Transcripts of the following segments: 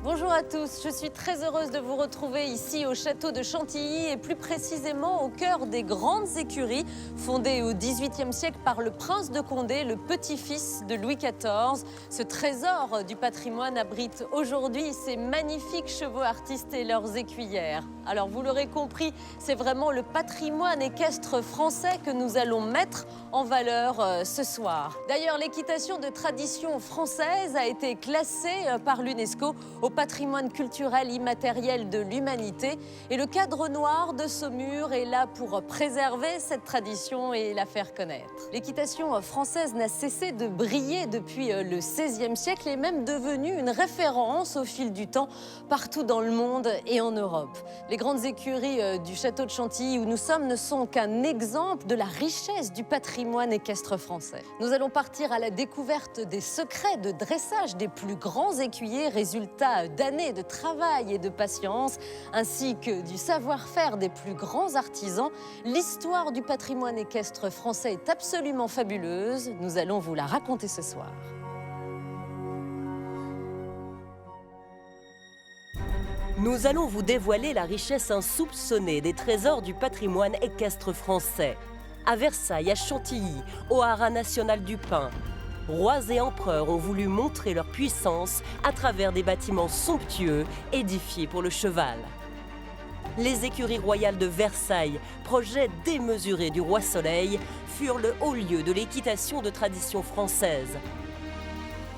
Bonjour à tous, je suis très heureuse de vous retrouver ici au château de Chantilly et plus précisément au cœur des grandes écuries fondées au XVIIIe siècle par le prince de Condé, le petit-fils de Louis XIV. Ce trésor du patrimoine abrite aujourd'hui ces magnifiques chevaux artistes et leurs écuyères. Alors vous l'aurez compris, c'est vraiment le patrimoine équestre français que nous allons mettre en valeur ce soir. D'ailleurs, l'équitation de tradition française a été classée par l'UNESCO au patrimoine culturel immatériel de l'humanité. Et le cadre noir de Saumur est là pour préserver cette tradition et la faire connaître. L'équitation française n'a cessé de briller depuis le XVIe siècle et est même devenue une référence au fil du temps partout dans le monde et en Europe. Les grandes écuries du château de Chantilly où nous sommes ne sont qu'un exemple de la richesse du patrimoine équestre français. Nous allons partir à la découverte des secrets de dressage des plus grands écuyers, résultat d'années de travail et de patience, ainsi que du savoir-faire des plus grands artisans. L'histoire du patrimoine équestre français est absolument fabuleuse. Nous allons vous la raconter ce soir. Nous allons vous dévoiler la richesse insoupçonnée des trésors du patrimoine équestre français. À Versailles, à Chantilly, au Haras national du Pin, rois et empereurs ont voulu montrer leur puissance à travers des bâtiments somptueux édifiés pour le cheval. Les écuries royales de Versailles, projet démesuré du roi Soleil, furent le haut lieu de l'équitation de tradition française.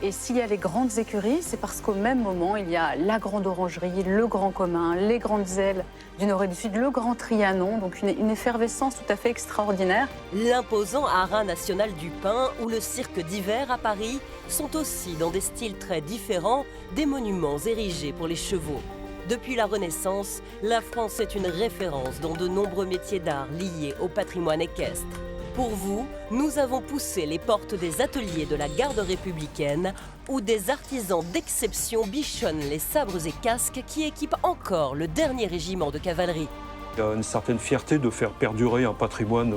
Et s'il y a les grandes écuries, c'est parce qu'au même moment, il y a la grande orangerie, le grand commun, les grandes ailes du Nord et du Sud, le grand Trianon, donc une effervescence tout à fait extraordinaire. L'imposant Haras national du Pin ou le cirque d'hiver à Paris sont aussi, dans des styles très différents, des monuments érigés pour les chevaux. Depuis la Renaissance, la France est une référence dans de nombreux métiers d'art liés au patrimoine équestre. Pour vous, nous avons poussé les portes des ateliers de la garde républicaine où des artisans d'exception bichonnent les sabres et casques qui équipent encore le dernier régiment de cavalerie. Il y a une certaine fierté de faire perdurer un patrimoine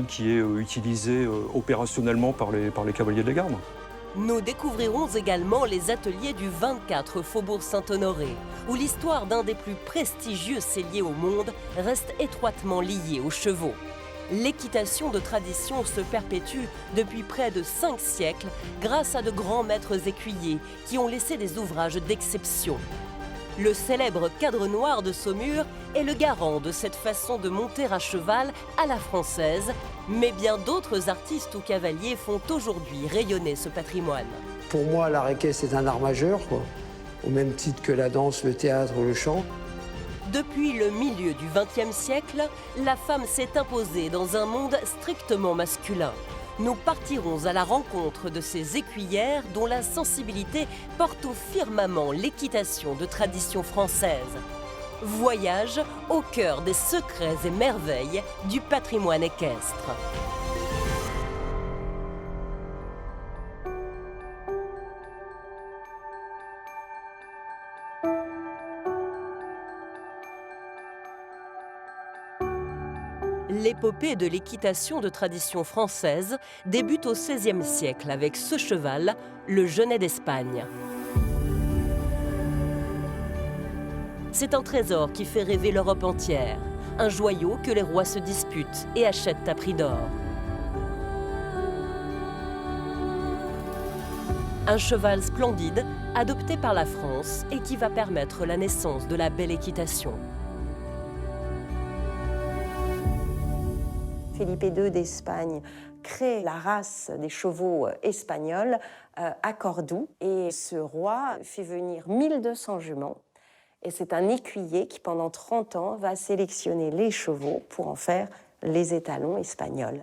qui est utilisé opérationnellement par les cavaliers de la garde. Nous découvrirons également les ateliers du 24 Faubourg Saint-Honoré, où l'histoire d'un des plus prestigieux selliers au monde reste étroitement liée aux chevaux. L'équitation de tradition se perpétue depuis près de 5 siècles grâce à de grands maîtres écuyers qui ont laissé des ouvrages d'exception. Le célèbre cadre noir de Saumur est le garant de cette façon de monter à cheval à la française, mais bien d'autres artistes ou cavaliers font aujourd'hui rayonner ce patrimoine. Pour moi, l'art équestre est un art majeur, au même titre que la danse, le théâtre ou le chant. Depuis le milieu du XXe siècle, la femme s'est imposée dans un monde strictement masculin. Nous partirons à la rencontre de ces écuyères dont la sensibilité porte au firmament l'équitation de tradition française. Voyage au cœur des secrets et merveilles du patrimoine équestre. L'épopée de l'équitation de tradition française débute au XVIe siècle avec ce cheval, le Genet d'Espagne. C'est un trésor qui fait rêver l'Europe entière, un joyau que les rois se disputent et achètent à prix d'or. Un cheval splendide, adopté par la France et qui va permettre la naissance de la belle équitation. Philippe II d'Espagne crée la race des chevaux espagnols à Cordoue. Et ce roi fait venir 1200 juments. Et c'est un écuyer qui, pendant 30 ans, va sélectionner les chevaux pour en faire les étalons espagnols.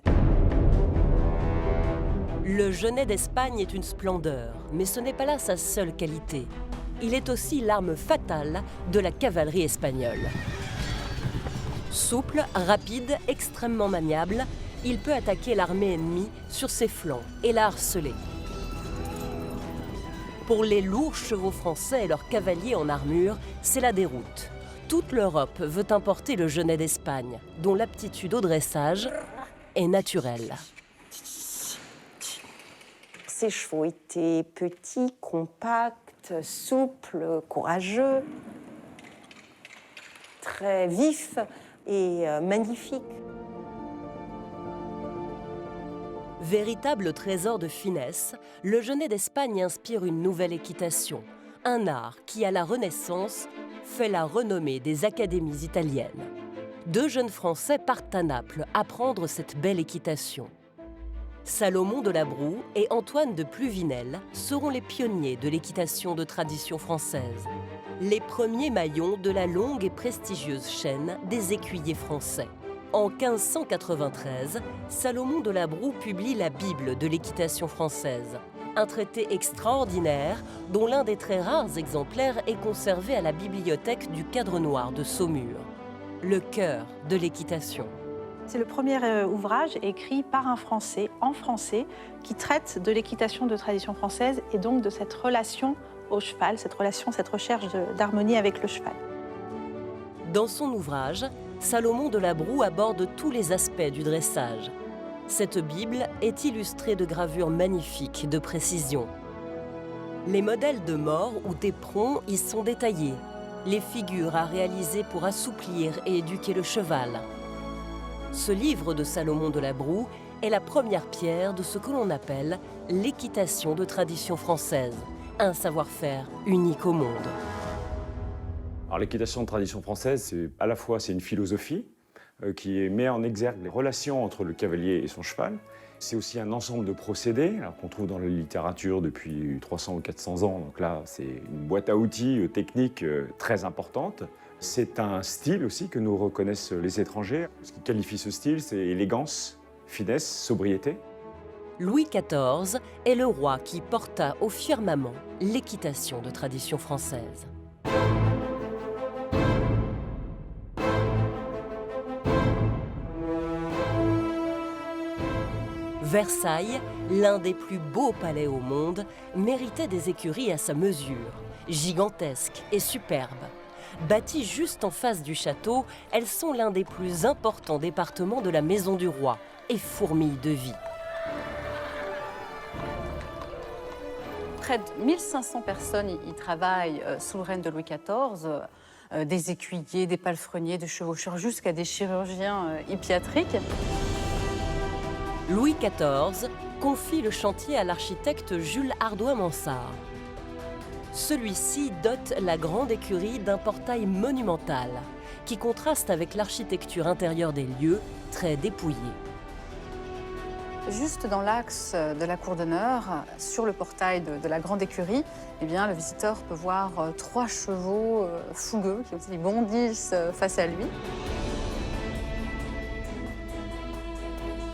Le Genet d'Espagne est une splendeur, mais ce n'est pas là sa seule qualité. Il est aussi l'arme fatale de la cavalerie espagnole. Souple, rapide, extrêmement maniable, il peut attaquer l'armée ennemie sur ses flancs et la harceler. Pour les lourds chevaux français et leurs cavaliers en armure, c'est la déroute. Toute l'Europe veut importer le Genet d'Espagne, dont l'aptitude au dressage est naturelle. Ces chevaux étaient petits, compacts, être souple, courageux, très vif et magnifique. Véritable trésor de finesse, le Genet d'Espagne inspire une nouvelle équitation, un art qui, à la Renaissance, fait la renommée des académies italiennes. 2 jeunes Français partent à Naples apprendre cette belle équitation. Salomon de la Broue et Antoine de Pluvinel seront les pionniers de l'équitation de tradition française, les premiers maillons de la longue et prestigieuse chaîne des écuyers français. En 1593, Salomon de la Broue publie la Bible de l'équitation française, un traité extraordinaire dont l'un des très rares exemplaires est conservé à la bibliothèque du Cadre Noir de Saumur. Le cœur de l'équitation. C'est le premier ouvrage écrit par un Français, en français, qui traite de l'équitation de tradition française et donc de cette relation au cheval, cette recherche d'harmonie avec le cheval. Dans son ouvrage, Salomon de la Broue aborde tous les aspects du dressage. Cette Bible est illustrée de gravures magnifiques de précision. Les modèles de mors ou d'éperons y sont détaillés, les figures à réaliser pour assouplir et éduquer le cheval. Ce livre de Salomon de la Broue est la première pierre de ce que l'on appelle l'équitation de tradition française, un savoir-faire unique au monde. Alors l'équitation de tradition française, c'est une philosophie qui met en exergue les relations entre le cavalier et son cheval. C'est aussi un ensemble de procédés qu'on trouve dans la littérature depuis 300 ou 400 ans. Donc là, c'est une boîte à outils technique très importante. C'est un style aussi que nous reconnaissent les étrangers. Ce qui qualifie ce style, c'est élégance, finesse, sobriété. Louis XIV est le roi qui porta au firmament l'équitation de tradition française. Versailles, l'un des plus beaux palais au monde, méritait des écuries à sa mesure, gigantesques et superbes. Bâties juste en face du château, elles sont l'un des plus importants départements de la Maison du Roi et fourmillent de vie. Près de 1500 personnes y travaillent sous le règne de Louis XIV, des écuyers, des palefreniers, des chevaucheurs, jusqu'à des chirurgiens hippiatriques. Louis XIV confie le chantier à l'architecte Jules Hardouin-Mansart. Celui-ci dote la grande écurie d'un portail monumental qui contraste avec l'architecture intérieure des lieux, très dépouillée. Juste dans l'axe de la cour d'honneur, sur le portail de la grande écurie, eh bien, le visiteur peut voir 3 chevaux fougueux qui bondissent face à lui.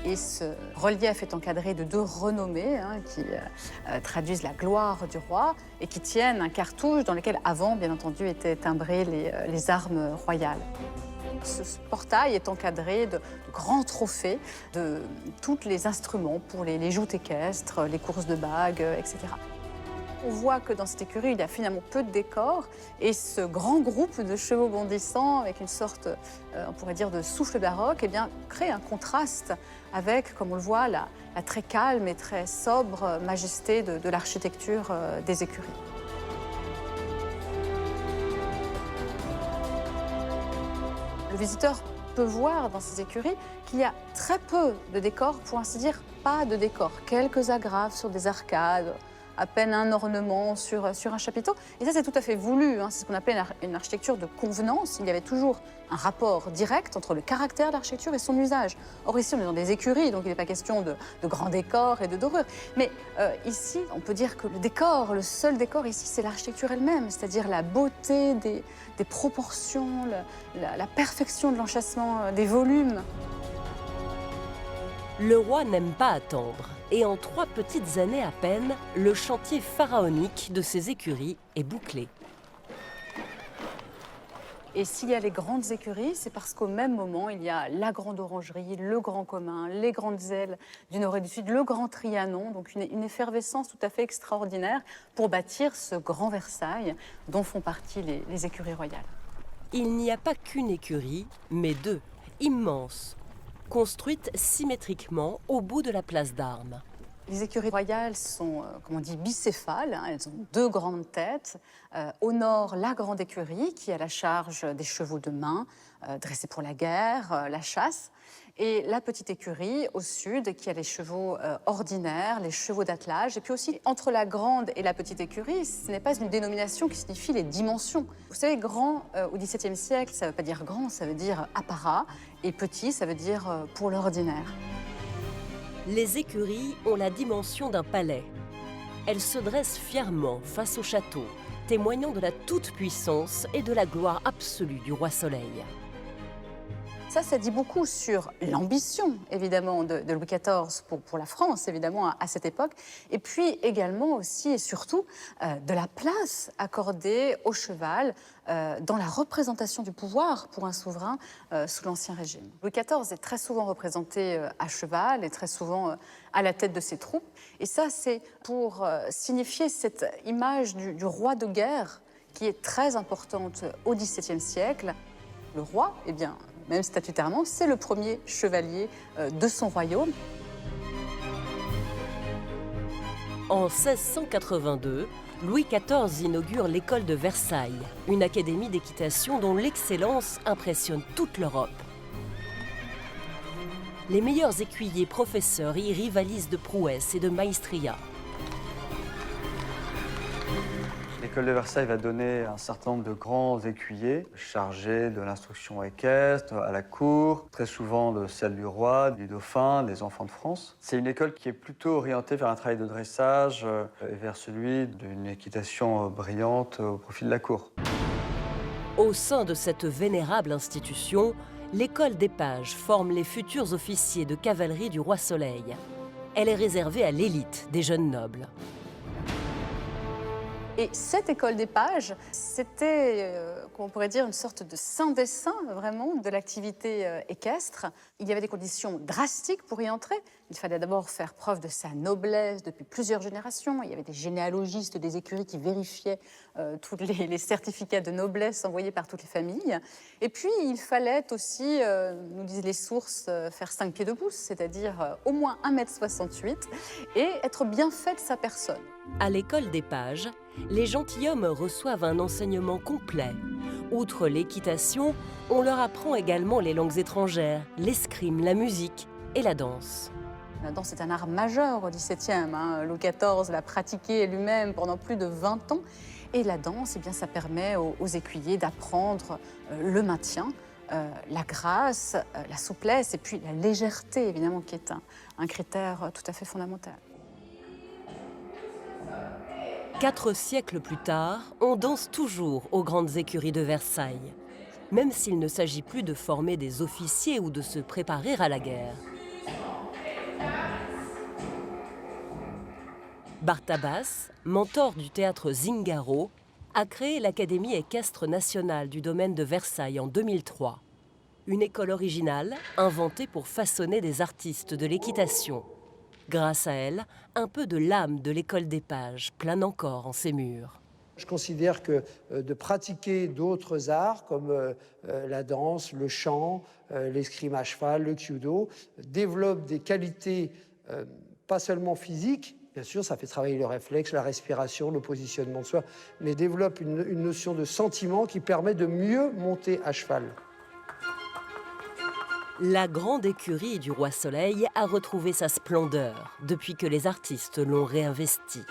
Et ce relief est encadré de 2 renommées qui traduisent la gloire du roi et qui tiennent un cartouche dans lequel, avant, bien entendu, étaient timbrées les armes royales. Ce portail est encadré de grands trophées, de tous les instruments pour les joutes équestres, les courses de bagues, etc. On voit que dans cette écurie, il y a finalement peu de décors et ce grand groupe de chevaux bondissants avec une sorte, on pourrait dire, de souffle baroque, eh bien, crée un contraste avec, comme on le voit, la très calme et très sobre majesté de l'architecture des écuries. Le visiteur peut voir dans ces écuries qu'il y a très peu de décors, pour ainsi dire, pas de décors. Quelques agrafes sur des arcades, à peine un ornement sur un chapiteau. Et ça, c'est tout à fait voulu. C'est ce qu'on appelle une architecture de convenance. Il y avait toujours un rapport direct entre le caractère de l'architecture et son usage. Or, ici, on est dans des écuries, donc il n'est pas question de grands décors et de dorures. Mais ici, on peut dire que le décor, le seul décor ici, c'est l'architecture elle-même, c'est-à-dire la beauté des proportions, la perfection de l'enchâssement des volumes. Le roi n'aime pas attendre, et en 3 petites années à peine, le chantier pharaonique de ses écuries est bouclé. Et s'il y a les grandes écuries, c'est parce qu'au même moment, il y a la grande orangerie, le grand commun, les grandes ailes du nord et du sud, le grand Trianon, donc une effervescence tout à fait extraordinaire pour bâtir ce grand Versailles dont font partie les écuries royales. Il n'y a pas qu'une écurie, mais 2, immenses, construites symétriquement au bout de la place d'Armes. Les écuries royales sont, comme on dit, bicéphales. Hein, elles ont 2 grandes têtes. Au nord, la grande écurie qui a la charge des chevaux de main, dressés pour la guerre, la chasse. Et la petite écurie au sud qui a les chevaux ordinaires, les chevaux d'attelage. Et puis aussi, entre la grande et la petite écurie, ce n'est pas une dénomination qui signifie les dimensions. Vous savez, grand au XVIIe siècle, ça ne veut pas dire grand, ça veut dire apparat. Et petit, ça veut dire pour l'ordinaire. Les écuries ont la dimension d'un palais. Elles se dressent fièrement face au château, témoignant de la toute-puissance et de la gloire absolue du roi Soleil. Ça dit beaucoup sur l'ambition, évidemment, de Louis XIV pour la France, évidemment, à cette époque. Et puis également aussi et surtout de la place accordée au cheval dans la représentation du pouvoir pour un souverain sous l'Ancien Régime. Louis XIV est très souvent représenté à cheval et très souvent à la tête de ses troupes. Et ça, c'est pour signifier cette image du roi de guerre qui est très importante au XVIIe siècle. Le roi, eh bien, même statutairement, c'est le premier chevalier de son royaume. En 1682, Louis XIV inaugure l'école de Versailles, une académie d'équitation dont l'excellence impressionne toute l'Europe. Les meilleurs écuyers professeurs y rivalisent de prouesse et de maestria. L'école de Versailles va donner un certain nombre de grands écuyers chargés de l'instruction équestre à la cour, très souvent de celle du roi, du dauphin, des enfants de France. C'est une école qui est plutôt orientée vers un travail de dressage et vers celui d'une équitation brillante au profit de la cour. Au sein de cette vénérable institution, l'école des pages forme les futurs officiers de cavalerie du roi Soleil. Elle est réservée à l'élite des jeunes nobles. Et cette école des pages, c'était, on pourrait dire, une sorte de saint des saints, vraiment, de l'activité équestre. Il y avait des conditions drastiques pour y entrer. Il fallait d'abord faire preuve de sa noblesse depuis plusieurs générations. Il y avait des généalogistes des écuries qui vérifiaient tous les certificats de noblesse envoyés par toutes les familles. Et puis, il fallait aussi, nous disent les sources, faire 5 pieds de pouce, c'est-à-dire au moins 1,68 m, et être bien fait de sa personne. À l'école des pages, les gentilshommes reçoivent un enseignement complet. Outre l'équitation, on leur apprend également les langues étrangères, l'escrime, la musique et la danse. La danse est un art majeur au XVIIe. Louis XIV l'a pratiqué lui-même pendant plus de 20 ans. Et la danse, eh bien, ça permet aux écuyers d'apprendre le maintien, la grâce, la souplesse et puis la légèreté, évidemment, qui est un critère tout à fait fondamental. 4 siècles plus tard, on danse toujours aux grandes écuries de Versailles, même s'il ne s'agit plus de former des officiers ou de se préparer à la guerre. Bartabas, mentor du théâtre Zingaro, a créé l'Académie équestre nationale du domaine de Versailles en 2003. Une école originale inventée pour façonner des artistes de l'équitation. Grâce à elle, un peu de l'âme de l'école des pages plane encore en ses murs. Je considère que de pratiquer d'autres arts comme la danse, le chant, l'escrime à cheval, le kyudo, développe des qualités pas seulement physiques, bien sûr ça fait travailler le réflexe, la respiration, le positionnement de soi, mais développe une notion de sentiment qui permet de mieux monter à cheval. La grande écurie du roi Soleil a retrouvé sa splendeur depuis que les artistes l'ont réinvestie.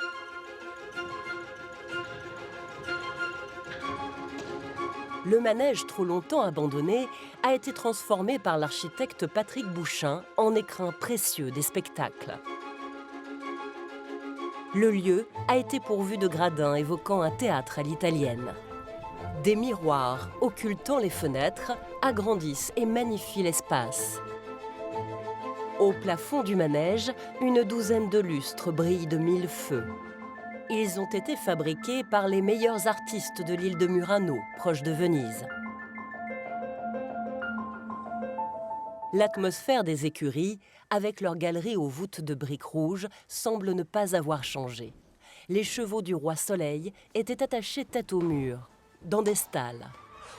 Le manège trop longtemps abandonné a été transformé par l'architecte Patrick Bouchain en écrin précieux des spectacles. Le lieu a été pourvu de gradins évoquant un théâtre à l'italienne. Des miroirs occultant les fenêtres agrandissent et magnifient l'espace. Au plafond du manège, une douzaine de lustres brillent de 1000 feux. Ils ont été fabriqués par les meilleurs artistes de l'île de Murano, proche de Venise. L'atmosphère des écuries, avec leurs galeries aux voûtes de briques rouges, semble ne pas avoir changé. Les chevaux du roi Soleil étaient attachés tête au mur, dans des stalles.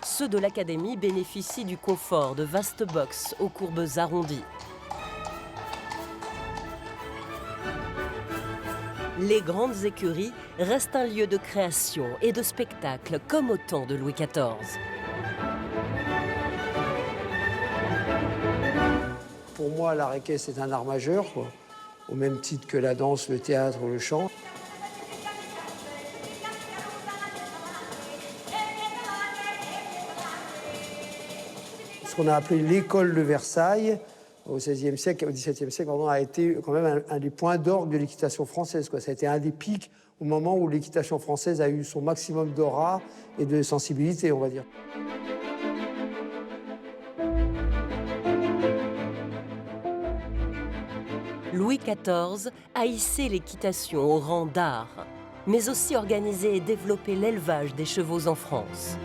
Ceux de l'Académie bénéficient du confort de vastes boxes aux courbes arrondies. Les grandes écuries restent un lieu de création et de spectacle comme au temps de Louis XIV. Pour moi, l'art équestre est un art majeur, quoi, au même titre que la danse, le théâtre ou le chant. Ce qu'on a appelé l'école de Versailles, au XVIe siècle, au XVIIe siècle, pardon, a été quand même un des points d'orgue de l'équitation française, quoi. Ça a été un des pics au moment où l'équitation française a eu son maximum d'aura et de sensibilité, on va dire. Louis XIV a hissé l'équitation au rang d'art, mais aussi organisé et développé l'élevage des chevaux en France.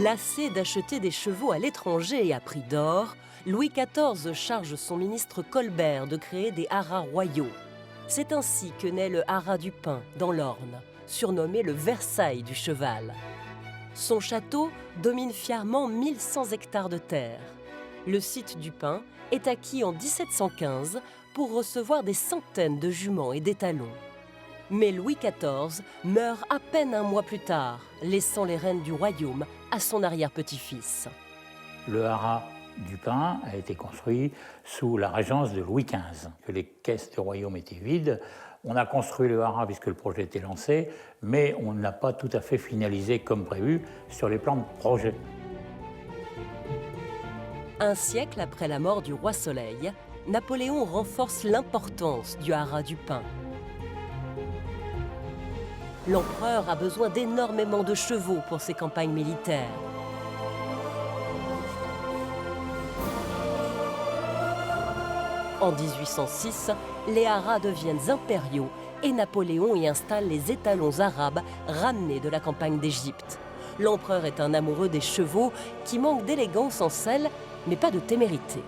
Lassé d'acheter des chevaux à l'étranger à prix d'or, Louis XIV charge son ministre Colbert de créer des haras royaux. C'est ainsi que naît le haras du Pin, dans l'Orne, surnommé le Versailles du cheval. Son château domine fièrement 1100 hectares de terre. Le site du Pin est acquis en 1715 pour recevoir des centaines de juments et d'étalons. Mais Louis XIV meurt à peine un mois plus tard, laissant les rênes du royaume à son arrière-petit-fils. Le haras du Pin a été construit sous la régence de Louis XV. Que les caisses du royaume étaient vides, on a construit le haras puisque le projet était lancé, mais on n'a pas tout à fait finalisé comme prévu sur les plans de projet. Un siècle après la mort du roi Soleil, Napoléon renforce l'importance du haras du Pin. L'empereur a besoin d'énormément de chevaux pour ses campagnes militaires. En 1806, les haras deviennent impériaux et Napoléon y installe les étalons arabes ramenés de la campagne d'Égypte. L'empereur est un amoureux des chevaux qui manque d'élégance en selle, mais pas de témérité.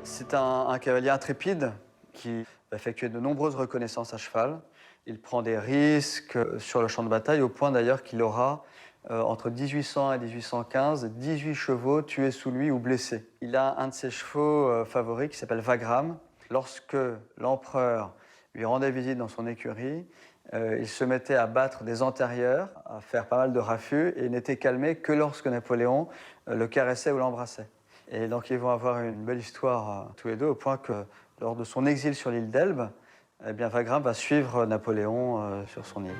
C'est un cavalier intrépide qui va effectuer de nombreuses reconnaissances à cheval. Il prend des risques sur le champ de bataille, au point d'ailleurs qu'il aura, entre 1800 et 1815, 18 chevaux tués sous lui ou blessés. Il a un de ses chevaux favoris qui s'appelle Wagram. Lorsque l'empereur lui rendait visite dans son écurie, il se mettait à battre des antérieurs, à faire pas mal de raffus, et il n'était calmé que lorsque Napoléon le caressait ou l'embrassait. Et donc ils vont avoir une belle histoire tous les deux, au point que lors de son exil sur l'île d'Elbe, eh bien, Wagram va suivre Napoléon sur son île.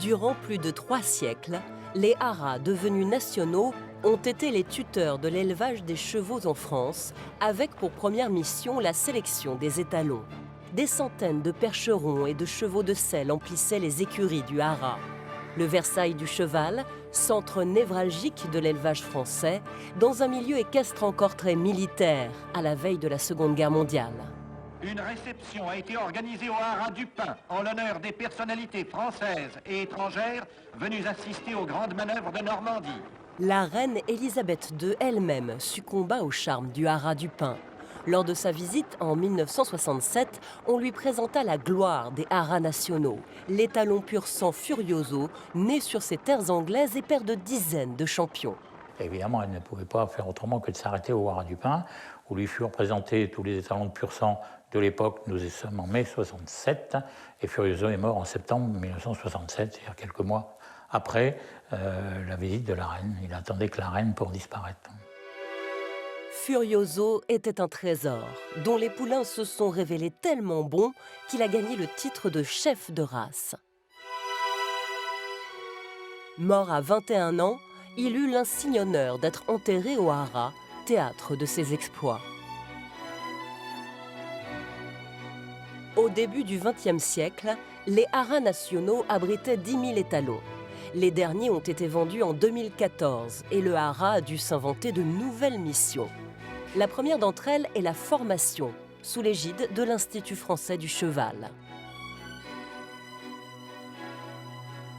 Durant plus de 3 siècles, les haras devenus nationaux ont été les tuteurs de l'élevage des chevaux en France, avec pour première mission la sélection des étalons. Des centaines de percherons et de chevaux de selle emplissaient les écuries du haras. Le Versailles du cheval, centre névralgique de l'élevage français, dans un milieu équestre encore très militaire, à la veille de la Seconde Guerre mondiale. Une réception a été organisée au haras du Pin en l'honneur des personnalités françaises et étrangères venues assister aux grandes manœuvres de Normandie. La reine Élisabeth II elle-même succomba au charme du haras du Pin. Lors de sa visite en 1967, on lui présenta la gloire des haras nationaux, l'étalon pur sang Furioso, né sur ces terres anglaises et père de dizaines de champions. Évidemment, elle ne pouvait pas faire autrement que de s'arrêter au haras du Pin, où lui furent présentés tous les étalons de pur sang de l'époque. Nous y sommes en mai 67, et Furioso est mort en septembre 1967, c'est-à-dire quelques mois après la visite de la reine. Il attendait que la reine pour disparaître. Furioso était un trésor, dont les poulains se sont révélés tellement bons qu'il a gagné le titre de chef de race. Mort à 21 ans, il eut l'insigne honneur d'être enterré au haras, théâtre de ses exploits. Au début du XXe siècle, les haras nationaux abritaient 10 000 étalons. Les derniers ont été vendus en 2014 et le haras a dû s'inventer de nouvelles missions. La première d'entre elles est la formation, sous l'égide de l'Institut français du cheval.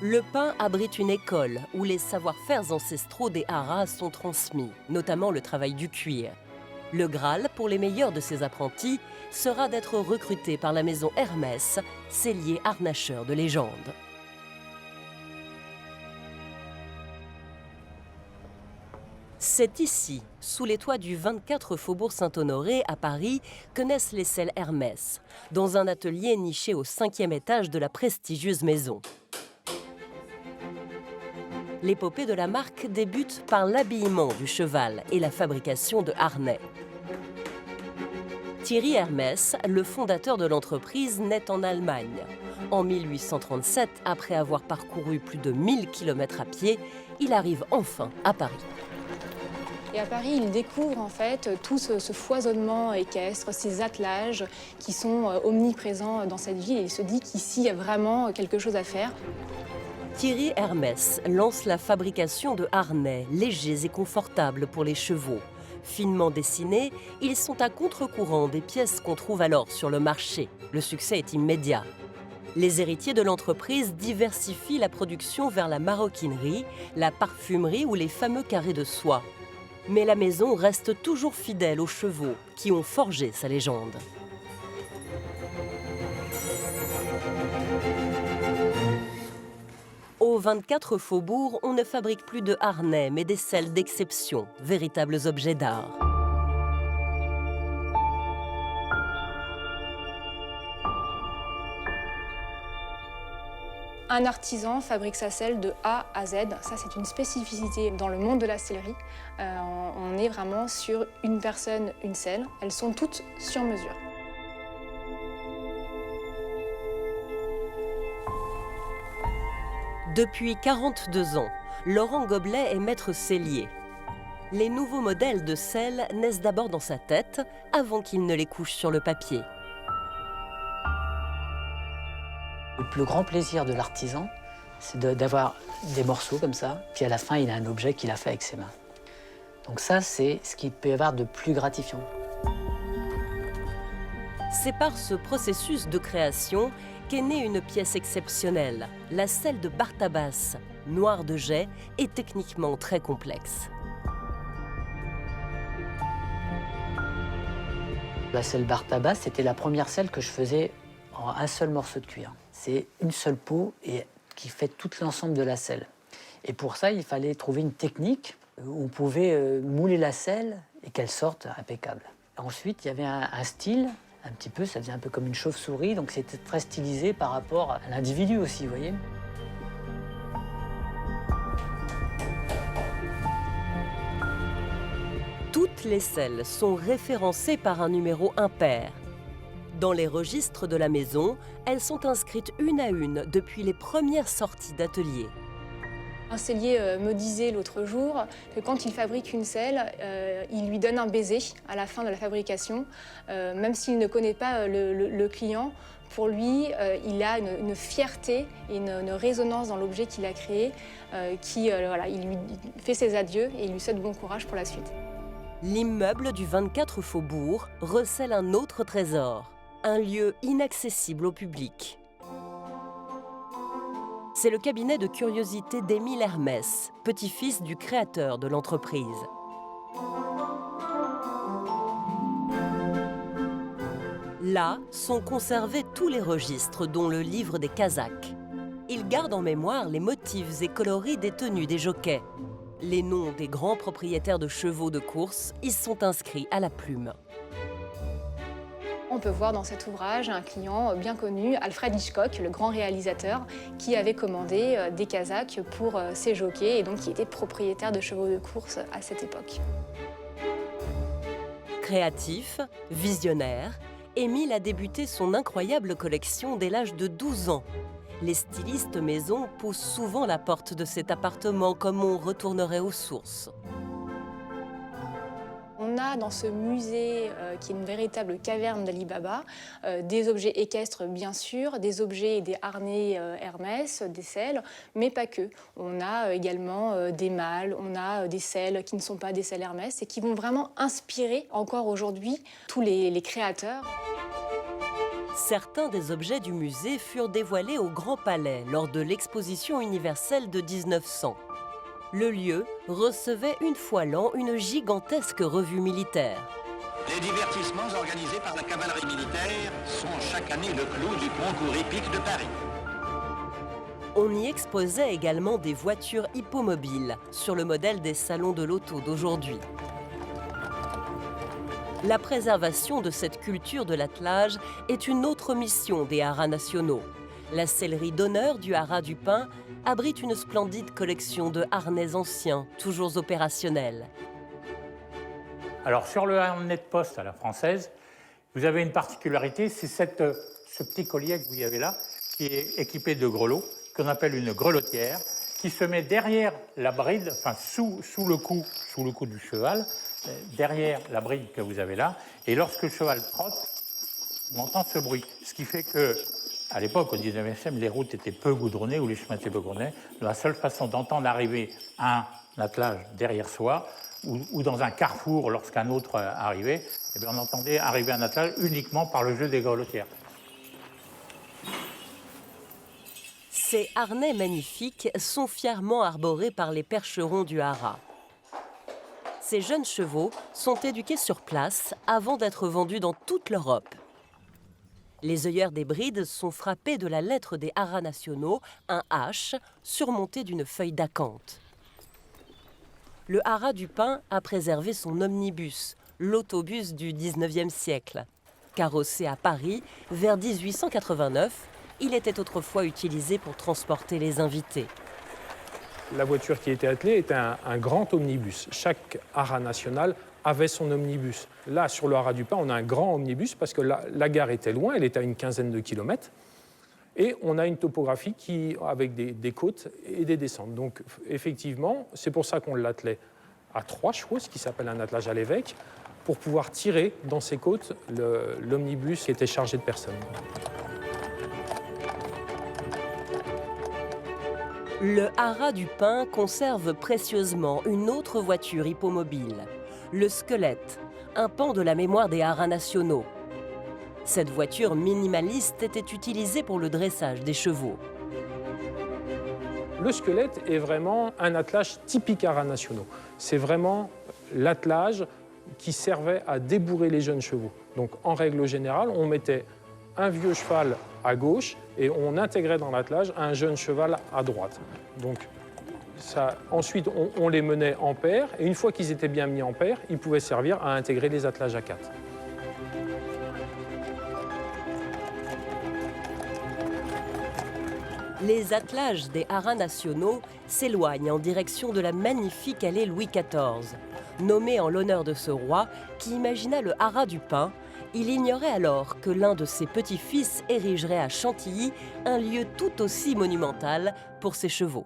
Le Pin abrite une école où les savoir-faire ancestraux des haras sont transmis, notamment le travail du cuir. Le Graal, pour les meilleurs de ses apprentis, sera d'être recruté par la maison Hermès, sellier harnacheur de légende. C'est ici, sous les toits du 24 Faubourg Saint-Honoré à Paris, que naissent les selles Hermès, dans un atelier niché au 5e étage de la prestigieuse maison. L'épopée de la marque débute par l'habillement du cheval et la fabrication de harnais. Thierry Hermès, le fondateur de l'entreprise, naît en Allemagne. En 1837, après avoir parcouru plus de 1000 km à pied, il arrive enfin à Paris. Et à Paris, il découvre en fait tout ce foisonnement équestre, ces attelages qui sont omniprésents dans cette ville. Et il se dit qu'ici, il y a vraiment quelque chose à faire. Thierry Hermès lance la fabrication de harnais légers et confortables pour les chevaux. Finement dessinés, ils sont à contre-courant des pièces qu'on trouve alors sur le marché. Le succès est immédiat. Les héritiers de l'entreprise diversifient la production vers la maroquinerie, la parfumerie ou les fameux carrés de soie. Mais la maison reste toujours fidèle aux chevaux qui ont forgé sa légende. Au 24 Faubourg, on ne fabrique plus de harnais, mais des selles d'exception, véritables objets d'art. Un artisan fabrique sa selle de A à Z. Ça, c'est une spécificité dans le monde de la sellerie. On est vraiment sur une personne, une selle. Elles sont toutes sur mesure. Depuis 42 ans, Laurent Goblet est maître sellier. Les nouveaux modèles de selles naissent d'abord dans sa tête, avant qu'il ne les couche sur le papier. Le plus grand plaisir de l'artisan, c'est d'avoir des morceaux comme ça, puis à la fin, il a un objet qu'il a fait avec ses mains. Donc ça, c'est ce qu'il peut y avoir de plus gratifiant. C'est par ce processus de création qu'est née une pièce exceptionnelle, la selle de Bartabas, noire de jet et techniquement très complexe. La selle Bartabas, c'était la première selle que je faisais en un seul morceau de cuir. C'est une seule peau et qui fait tout l'ensemble de la selle. Et pour ça, il fallait trouver une technique où on pouvait mouler la selle et qu'elle sorte impeccable. Ensuite, il y avait un style, un petit peu, ça faisait un peu comme une chauve-souris, donc c'était très stylisé par rapport à l'individu aussi, vous voyez. Toutes les selles sont référencées par un numéro impair. Dans les registres de la maison, elles sont inscrites une à une depuis les premières sorties d'atelier. Un sellier me disait l'autre jour que quand il fabrique une selle, il lui donne un baiser à la fin de la fabrication. Même s'il ne connaît pas le client, pour lui, il a une fierté et une résonance dans l'objet qu'il a créé, il lui fait ses adieux et il lui souhaite bon courage pour la suite. L'immeuble du 24 Faubourg recèle un autre trésor, un lieu inaccessible au public. C'est le cabinet de curiosité d'Émile Hermès, petit-fils du créateur de l'entreprise. Là sont conservés tous les registres, dont le livre des Kazakhs. Il garde en mémoire les motifs et coloris des tenues des jockeys. Les noms des grands propriétaires de chevaux de course y sont inscrits à la plume. On peut voir dans cet ouvrage un client bien connu, Alfred Hitchcock, le grand réalisateur, qui avait commandé des Kazakhs pour ses jockeys et donc qui était propriétaire de chevaux de course à cette époque. Créatif, visionnaire, Émile a débuté son incroyable collection dès l'âge de 12 ans. Les stylistes maison poussent souvent la porte de cet appartement comme on retournerait aux sources. On a dans ce musée, qui est une véritable caverne d'Ali Baba, des objets équestres bien sûr, des objets et des harnais Hermès, des selles, mais pas que. On a également des mâles, on a des selles qui ne sont pas des selles Hermès et qui vont vraiment inspirer encore aujourd'hui tous les créateurs. Certains des objets du musée furent dévoilés au Grand Palais lors de l'exposition universelle de 1900. Le lieu recevait une fois l'an une gigantesque revue militaire. Les divertissements organisés par la cavalerie militaire sont chaque année le clou du concours épique de Paris. On y exposait également des voitures hippomobiles, sur le modèle des salons de l'auto d'aujourd'hui. La préservation de cette culture de l'attelage est une autre mission des haras nationaux. La sellerie d'honneur du haras du Pin abrite une splendide collection de harnais anciens, toujours opérationnels. Alors sur le harnais de poste à la française, vous avez une particularité, c'est ce petit collier que vous avez là, qui est équipé de grelots, qu'on appelle une grelotière, qui se met derrière la bride, enfin sous le cou du cheval, derrière la bride que vous avez là, et lorsque le cheval trotte, on entend ce bruit. Ce qui fait que, à l'époque, au 19e siècle, les routes étaient peu goudronnées, ou les chemins étaient peu goudronnés. La seule façon d'entendre arriver un attelage derrière soi, ou dans un carrefour, lorsqu'un autre arrivait, eh bien, on entendait arriver un attelage uniquement par le jeu des grelotières. Ces harnais magnifiques sont fièrement arborés par les percherons du haras. Ces jeunes chevaux sont éduqués sur place avant d'être vendus dans toute l'Europe. Les œillères des brides sont frappées de la lettre des haras nationaux, un H, surmonté d'une feuille d'acanthe. Le haras du Pin a préservé son omnibus, l'autobus du 19e siècle. Carrossé à Paris vers 1889, il était autrefois utilisé pour transporter les invités. La voiture qui était attelée était un grand omnibus. Chaque haras national avait son omnibus. Là, sur le haras du Pin, on a un grand omnibus parce que la gare était loin, elle était à une quinzaine de kilomètres. Et on a une topographie avec des côtes et des descentes. Donc, effectivement, c'est pour ça qu'on l'attelait à 3 chevaux, ce qui s'appelle un attelage à l'évêque, pour pouvoir tirer dans ces côtes l'omnibus qui était chargé de personnes. Le haras du Pin conserve précieusement une autre voiture hippomobile, le squelette, un pan de la mémoire des haras nationaux. Cette voiture minimaliste était utilisée pour le dressage des chevaux. Le squelette est vraiment un attelage typique haras nationaux. C'est vraiment l'attelage qui servait à débourrer les jeunes chevaux. Donc en règle générale, on mettait un vieux cheval à gauche et on intégrait dans l'attelage un jeune cheval à droite. Donc ensuite, on les menait en paire et une fois qu'ils étaient bien mis en paire, ils pouvaient servir à intégrer les attelages à 4. Les attelages des haras nationaux s'éloignent en direction de la magnifique allée Louis XIV. Nommée en l'honneur de ce roi qui imagina le haras du Pin, il ignorait alors que l'un de ses petits-fils érigerait à Chantilly un lieu tout aussi monumental pour ses chevaux.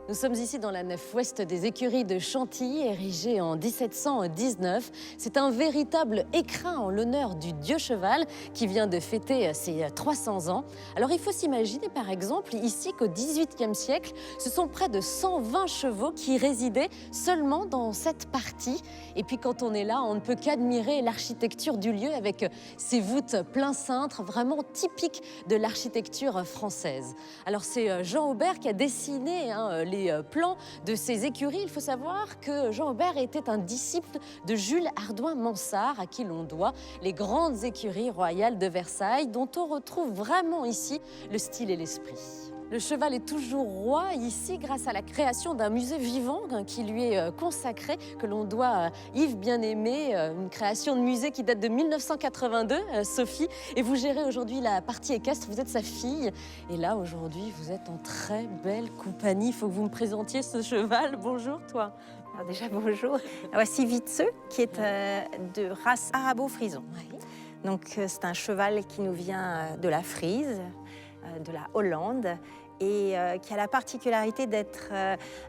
Nous sommes ici dans la nef ouest des écuries de Chantilly, érigée en 1719. C'est un véritable écrin en l'honneur du dieu cheval qui vient de fêter ses 300 ans. Alors il faut s'imaginer par exemple ici qu'au XVIIIe siècle, ce sont près de 120 chevaux qui résidaient seulement dans cette partie. Et puis quand on est là, on ne peut qu'admirer l'architecture du lieu avec ses voûtes plein cintre, vraiment typiques de l'architecture française. Alors c'est Jean Aubert qui a dessiné les plans de ces écuries. Il faut savoir que Jean Aubert était un disciple de Jules Hardouin-Mansart, à qui l'on doit les grandes écuries royales de Versailles, dont on retrouve vraiment ici le style et l'esprit. Le cheval est toujours roi ici grâce à la création d'un musée vivant qui lui est consacré, que l'on doit à Yves Bien-Aimé, une création de musée qui date de 1982, Sophie. Et vous gérez aujourd'hui la partie équestre, vous êtes sa fille. Et là, aujourd'hui, vous êtes en très belle compagnie. Il faut que vous me présentiez ce cheval. Bonjour, toi. Alors déjà, bonjour. Voici Vitseux, qui est de race arabo-frison. Oui. Donc, c'est un cheval qui nous vient de la Frise, de la Hollande, et qui a la particularité d'être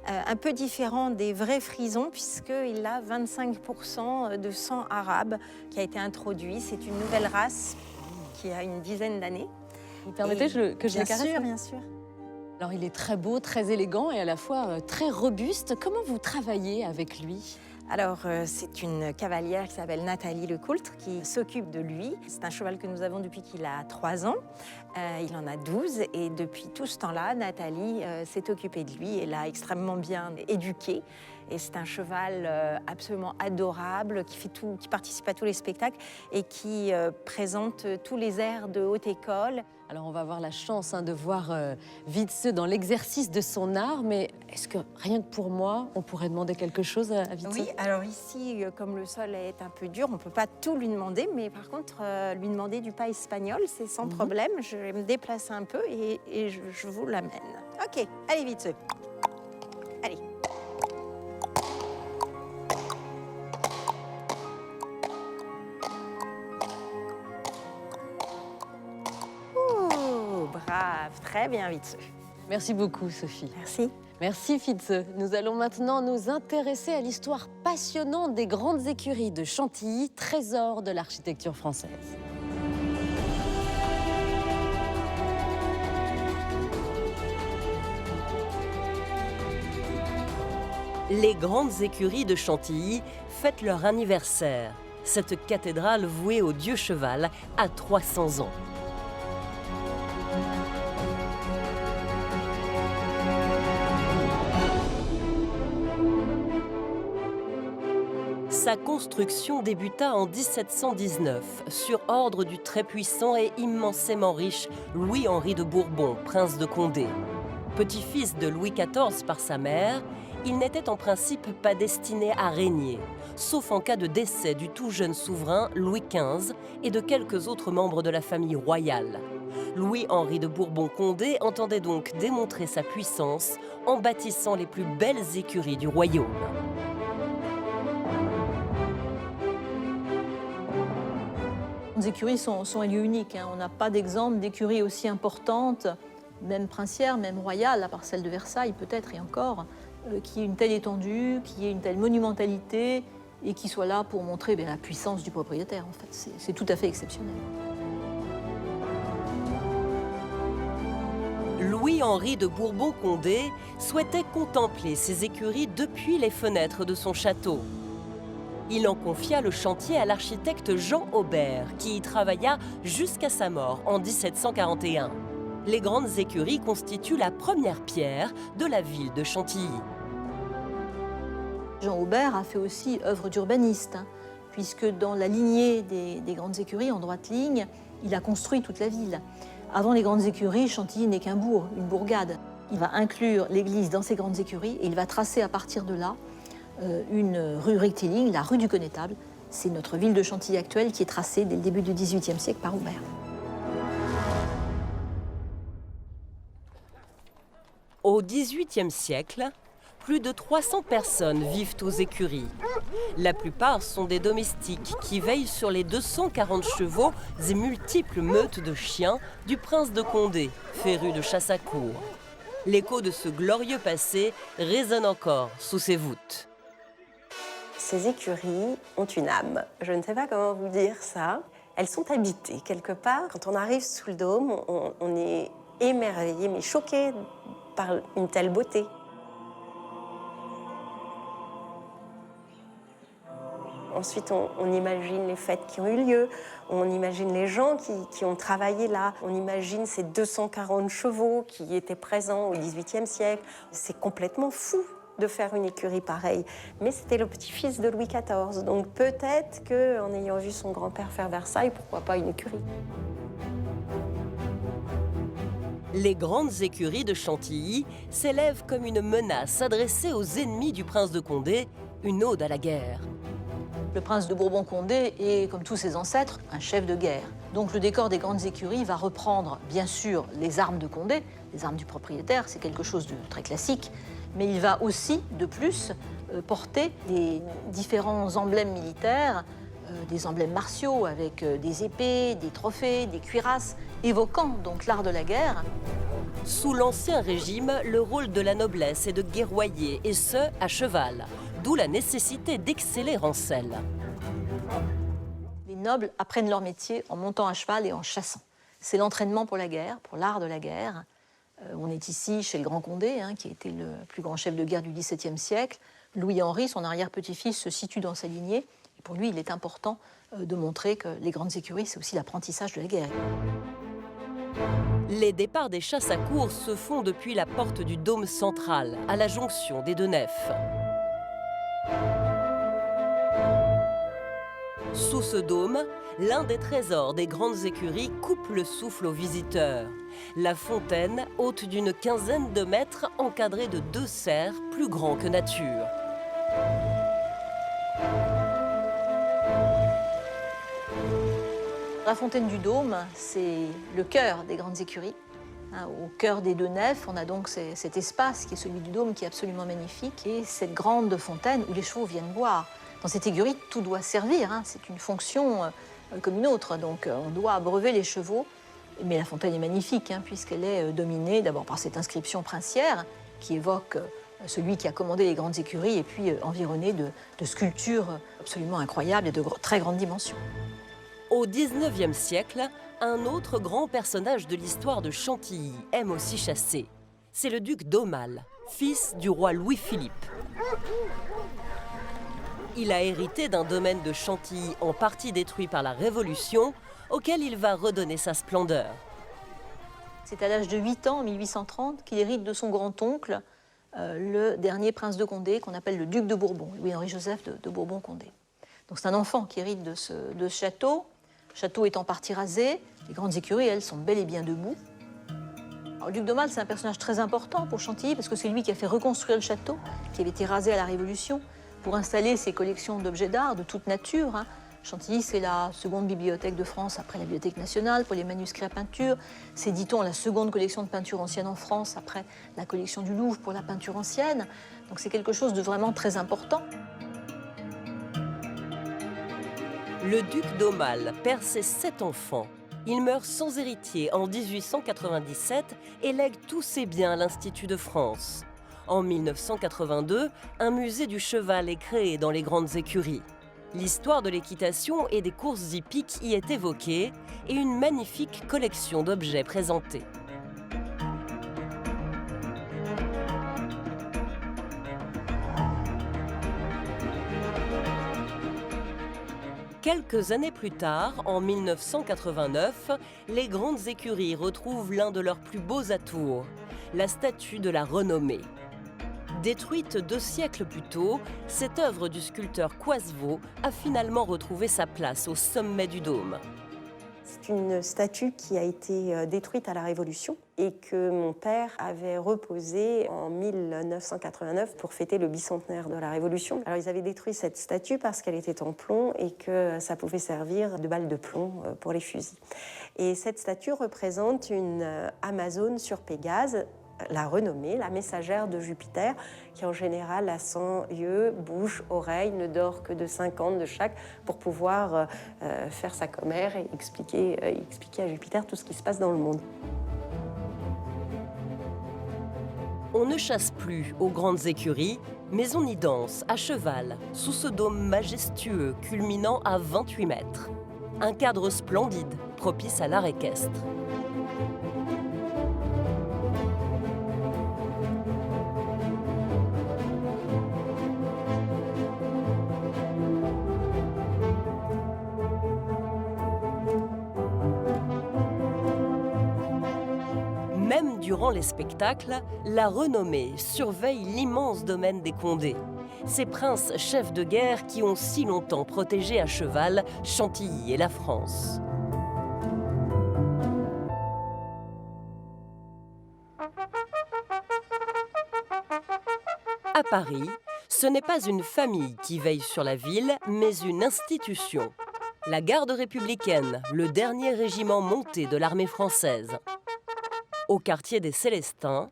un peu différent des vrais frisons, puisqu'il a 25% de sang arabe qui a été introduit. C'est une nouvelle race qui a une dizaine d'années. Vous permettez que je le caresse? Bien sûr, bien sûr. Alors, il est très beau, très élégant et à la fois très robuste. Comment vous travaillez avec lui? Alors, c'est une cavalière qui s'appelle Nathalie Lecoultre qui s'occupe de lui. C'est un cheval que nous avons depuis qu'il a 3 ans. Il en a 12 et depuis tout ce temps-là, Nathalie s'est occupée de lui et l'a extrêmement bien éduqué. Et c'est un cheval absolument adorable qui participe à tous les spectacles et qui présente tous les airs de haute école. Alors on va avoir la chance de voir Wietse dans l'exercice de son art, mais est-ce que rien que pour moi, on pourrait demander quelque chose à Wietse? Oui, alors ici, comme le sol est un peu dur, on ne peut pas tout lui demander, mais par contre, lui demander du pas espagnol, c'est sans problème. Je vais me déplacer un peu et je vous l'amène. Ok, allez Wietse. Allez. Brave, très bien Wietse. Merci beaucoup Sophie. Merci. Merci Wietse. Nous allons maintenant nous intéresser à l'histoire passionnante des grandes écuries de Chantilly, trésor de l'architecture française. Les grandes écuries de Chantilly fêtent leur anniversaire. Cette cathédrale vouée au dieu cheval a 300 ans. Sa construction débuta en 1719 sur ordre du très puissant et immensément riche Louis-Henri de Bourbon, prince de Condé. Petit-fils de Louis XIV par sa mère, il n'était en principe pas destiné à régner, sauf en cas de décès du tout jeune souverain Louis XV et de quelques autres membres de la famille royale. Louis-Henri de Bourbon-Condé entendait donc démontrer sa puissance en bâtissant les plus belles écuries du royaume. Les écuries sont un lieu unique. On n'a pas d'exemple d'écurie aussi importante, même princière, même royale, à part celle de Versailles peut-être et encore, qui ait une telle étendue, qui ait une telle monumentalité et qui soit là pour montrer la puissance du propriétaire. En fait, c'est tout à fait exceptionnel. Louis-Henri de Bourbon-Condé souhaitait contempler ses écuries depuis les fenêtres de son château. Il en confia le chantier à l'architecte Jean Aubert, qui y travailla jusqu'à sa mort en 1741. Les grandes écuries constituent la première pierre de la ville de Chantilly. Jean Aubert a fait aussi œuvre d'urbaniste, puisque dans la lignée des grandes écuries, en droite ligne, il a construit toute la ville. Avant les grandes écuries, Chantilly n'est qu'un bourg, une bourgade. Il va inclure l'église dans ces grandes écuries et il va tracer à partir de là une rue rectiligne, la rue du Connétable. C'est notre ville de Chantilly actuelle qui est tracée dès le début du XVIIIe siècle par Aubert. Au XVIIIe siècle, plus de 300 personnes vivent aux écuries. La plupart sont des domestiques qui veillent sur les 240 chevaux et multiples meutes de chiens du prince de Condé, féru de chasse à courre. L'écho de ce glorieux passé résonne encore sous ses voûtes. Ces écuries ont une âme. Je ne sais pas comment vous dire ça. Elles sont habitées quelque part. Quand on arrive sous le dôme, on est émerveillé, mais choqué par une telle beauté. Ensuite, on imagine les fêtes qui ont eu lieu, on imagine les gens qui ont travaillé là, on imagine ces 240 chevaux qui étaient présents au XVIIIe siècle. C'est complètement fou de faire une écurie pareille. Mais c'était le petit-fils de Louis XIV, donc peut-être qu'en ayant vu son grand-père faire Versailles, pourquoi pas une écurie? Les grandes écuries de Chantilly s'élèvent comme une menace adressée aux ennemis du prince de Condé, une ode à la guerre. Le prince de Bourbon-Condé est, comme tous ses ancêtres, un chef de guerre. Donc le décor des grandes écuries va reprendre, bien sûr, les armes de Condé, les armes du propriétaire, c'est quelque chose de très classique, mais il va aussi, de plus, porter les différents emblèmes militaires, des emblèmes martiaux avec des épées, des trophées, des cuirasses, évoquant donc l'art de la guerre. Sous l'Ancien Régime, le rôle de la noblesse est de guerroyer, et ce, à cheval, d'où la nécessité d'exceller en selle. Les nobles apprennent leur métier en montant à cheval et en chassant. C'est l'entraînement pour la guerre, pour l'art de la guerre. On est ici chez le Grand Condé, qui était le plus grand chef de guerre du XVIIe siècle. Louis-Henri, son arrière-petit-fils, se situe dans sa lignée. Et pour lui, il est important de montrer que les grandes écuries, c'est aussi l'apprentissage de la guerre. Les départs des chasses à course se font depuis la porte du dôme central, à la jonction des deux nefs. Sous ce dôme, l'un des trésors des grandes écuries coupe le souffle aux visiteurs. La fontaine, haute d'une quinzaine de mètres, encadrée de 2 cerfs plus grands que nature. La fontaine du Dôme, c'est le cœur des grandes écuries. Au cœur des deux nefs, on a donc cet espace qui est celui du Dôme, qui est absolument magnifique, et cette grande fontaine où les chevaux viennent boire. Dans cette écurie, tout doit servir, c'est une fonction comme une autre, donc on doit abreuver les chevaux. Mais la fontaine est magnifique, puisqu'elle est dominée d'abord par cette inscription princière qui évoque celui qui a commandé les grandes écuries, et puis environnée de sculptures absolument incroyables et de très grandes dimensions. Au XIXe siècle, un autre grand personnage de l'histoire de Chantilly aime aussi chasser. C'est le duc d'Aumale, fils du roi Louis-Philippe. Il a hérité d'un domaine de Chantilly en partie détruit par la Révolution, auquel il va redonner sa splendeur. C'est à l'âge de 8 ans, en 1830, qu'il hérite de son grand-oncle, le dernier prince de Condé, qu'on appelle le duc de Bourbon, Louis-Henri-Joseph de Bourbon-Condé. Donc c'est un enfant qui hérite de ce château. Le château est en partie rasé, les grandes écuries, elles, sont bel et bien debout. Alors, le duc d'Aumale, c'est un personnage très important pour Chantilly, parce que c'est lui qui a fait reconstruire le château, qui avait été rasé à la Révolution, pour installer ses collections d'objets d'art de toute nature. Chantilly, c'est la seconde bibliothèque de France après la Bibliothèque nationale pour les manuscrits à peinture. C'est, dit-on, la seconde collection de peinture ancienne en France après la collection du Louvre pour la peinture ancienne. Donc c'est quelque chose de vraiment très important. Le duc d'Aumale perd ses 7 enfants. Il meurt sans héritier en 1897 et lègue tous ses biens à l'Institut de France. En 1982, un musée du cheval est créé dans les grandes écuries. L'histoire de l'équitation et des courses hippiques y est évoquée et une magnifique collection d'objets présentés. Quelques années plus tard, en 1989, les grandes écuries retrouvent l'un de leurs plus beaux atours, la statue de la Renommée. Détruite 2 siècles plus tôt, cette œuvre du sculpteur Coisevaux a finalement retrouvé sa place au sommet du dôme. C'est une statue qui a été détruite à la Révolution et que mon père avait reposée en 1989 pour fêter le bicentenaire de la Révolution. Alors ils avaient détruit cette statue parce qu'elle était en plomb et que ça pouvait servir de balle de plomb pour les fusils. Et cette statue représente une Amazone sur Pégase, la Renommée, la messagère de Jupiter, qui en général a 100 yeux, bouche, oreille, ne dort que de 50 de chaque pour pouvoir faire sa commère et expliquer à Jupiter tout ce qui se passe dans le monde. On ne chasse plus aux grandes écuries, mais on y danse à cheval, sous ce dôme majestueux culminant à 28 mètres. Un cadre splendide, propice à l'art équestre. Même durant les spectacles, la Renommée surveille l'immense domaine des Condés. Ces princes chefs de guerre qui ont si longtemps protégé à cheval Chantilly et la France. À Paris, ce n'est pas une famille qui veille sur la ville, mais une institution. La Garde républicaine, le dernier régiment monté de l'armée française. Au quartier des Célestins,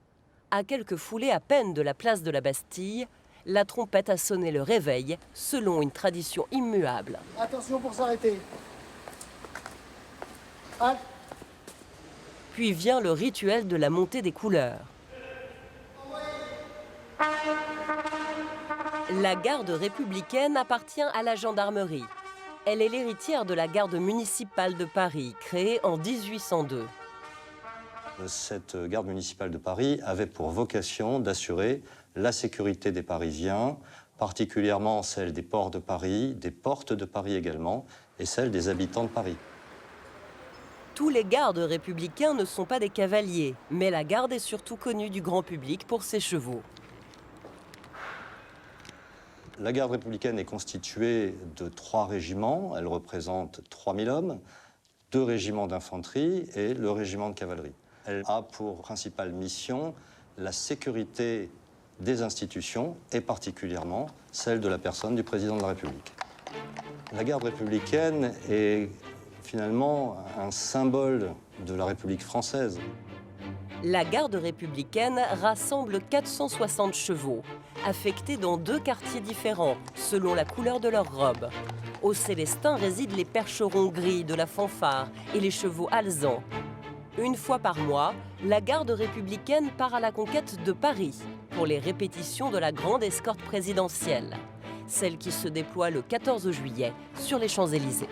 à quelques foulées à peine de la place de la Bastille, la trompette a sonné le réveil selon une tradition immuable. Attention pour s'arrêter. Halt. Puis vient le rituel de la montée des couleurs. La garde républicaine appartient à la gendarmerie. Elle est l'héritière de la garde municipale de Paris, créée en 1802. Cette garde municipale de Paris avait pour vocation d'assurer la sécurité des Parisiens particulièrement celle des ports de Paris, des portes de Paris également, et celle des habitants de Paris. Tous les gardes républicains ne sont pas des cavaliers, mais la garde est surtout connue du grand public pour ses chevaux. La garde républicaine est constituée de 3 régiments. Elle représente 3000 hommes, 2 régiments d'infanterie et le régiment de cavalerie. Elle a pour principale mission la sécurité des institutions et particulièrement celle de la personne du président de la République. La garde républicaine est finalement un symbole de la République française. La garde républicaine rassemble 460 chevaux, affectés dans 2 quartiers différents, selon la couleur de leur robe. Au Célestin résident les percherons gris de la fanfare et les chevaux alezans. Une fois par mois, la garde républicaine part à la conquête de Paris pour les répétitions de la grande escorte présidentielle, celle qui se déploie le 14 juillet sur les Champs-Élysées.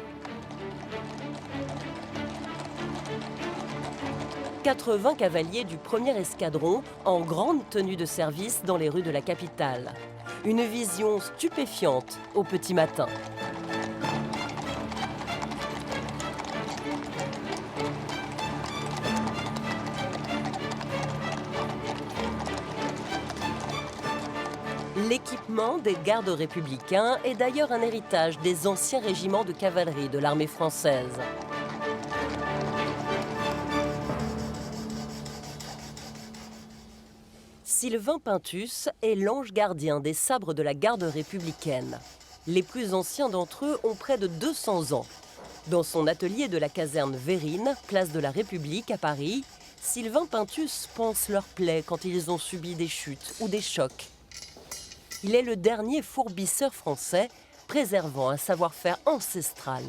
80 cavaliers du 1er escadron en grande tenue de service dans les rues de la capitale. Une vision stupéfiante au petit matin. L'équipement des gardes républicains est d'ailleurs un héritage des anciens régiments de cavalerie de l'armée française. Sylvain Pinthus est l'ange gardien des sabres de la garde républicaine. Les plus anciens d'entre eux ont près de 200 ans. Dans son atelier de la caserne Vérine, place de la République à Paris, Sylvain Pinthus pense leurs plaies quand ils ont subi des chutes ou des chocs. Il est le dernier fourbisseur français, préservant un savoir-faire ancestral.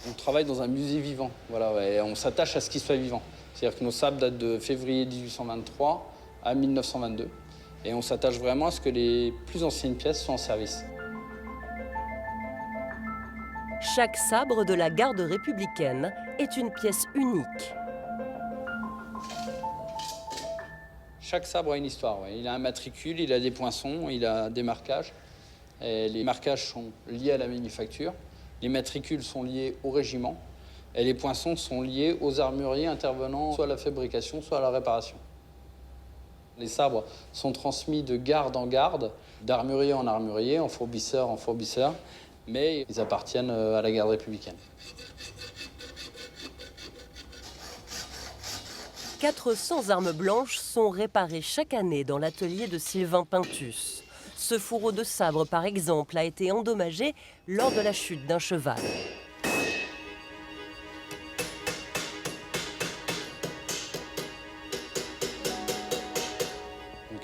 On travaille dans un musée vivant, voilà, et on s'attache à ce qui soit vivant. C'est-à-dire que nos sabres datent de février 1823 à 1922. Et on s'attache vraiment à ce que les plus anciennes pièces soient en service. Chaque sabre de la garde républicaine est une pièce unique. Chaque sabre a une histoire. Ouais. Il a un matricule, il a des poinçons, il a des marquages. Et les marquages sont liés à la manufacture. Les matricules sont liés au régiment. Et les poinçons sont liés aux armuriers intervenant soit à la fabrication, soit à la réparation. Les sabres sont transmis de garde en garde, d'armurier en armurier, en fourbisseur en fourbisseur, mais ils appartiennent à la garde républicaine. 400 armes blanches sont réparées chaque année dans l'atelier de Sylvain Pinthus. Ce fourreau de sabre, par exemple, a été endommagé lors de la chute d'un cheval.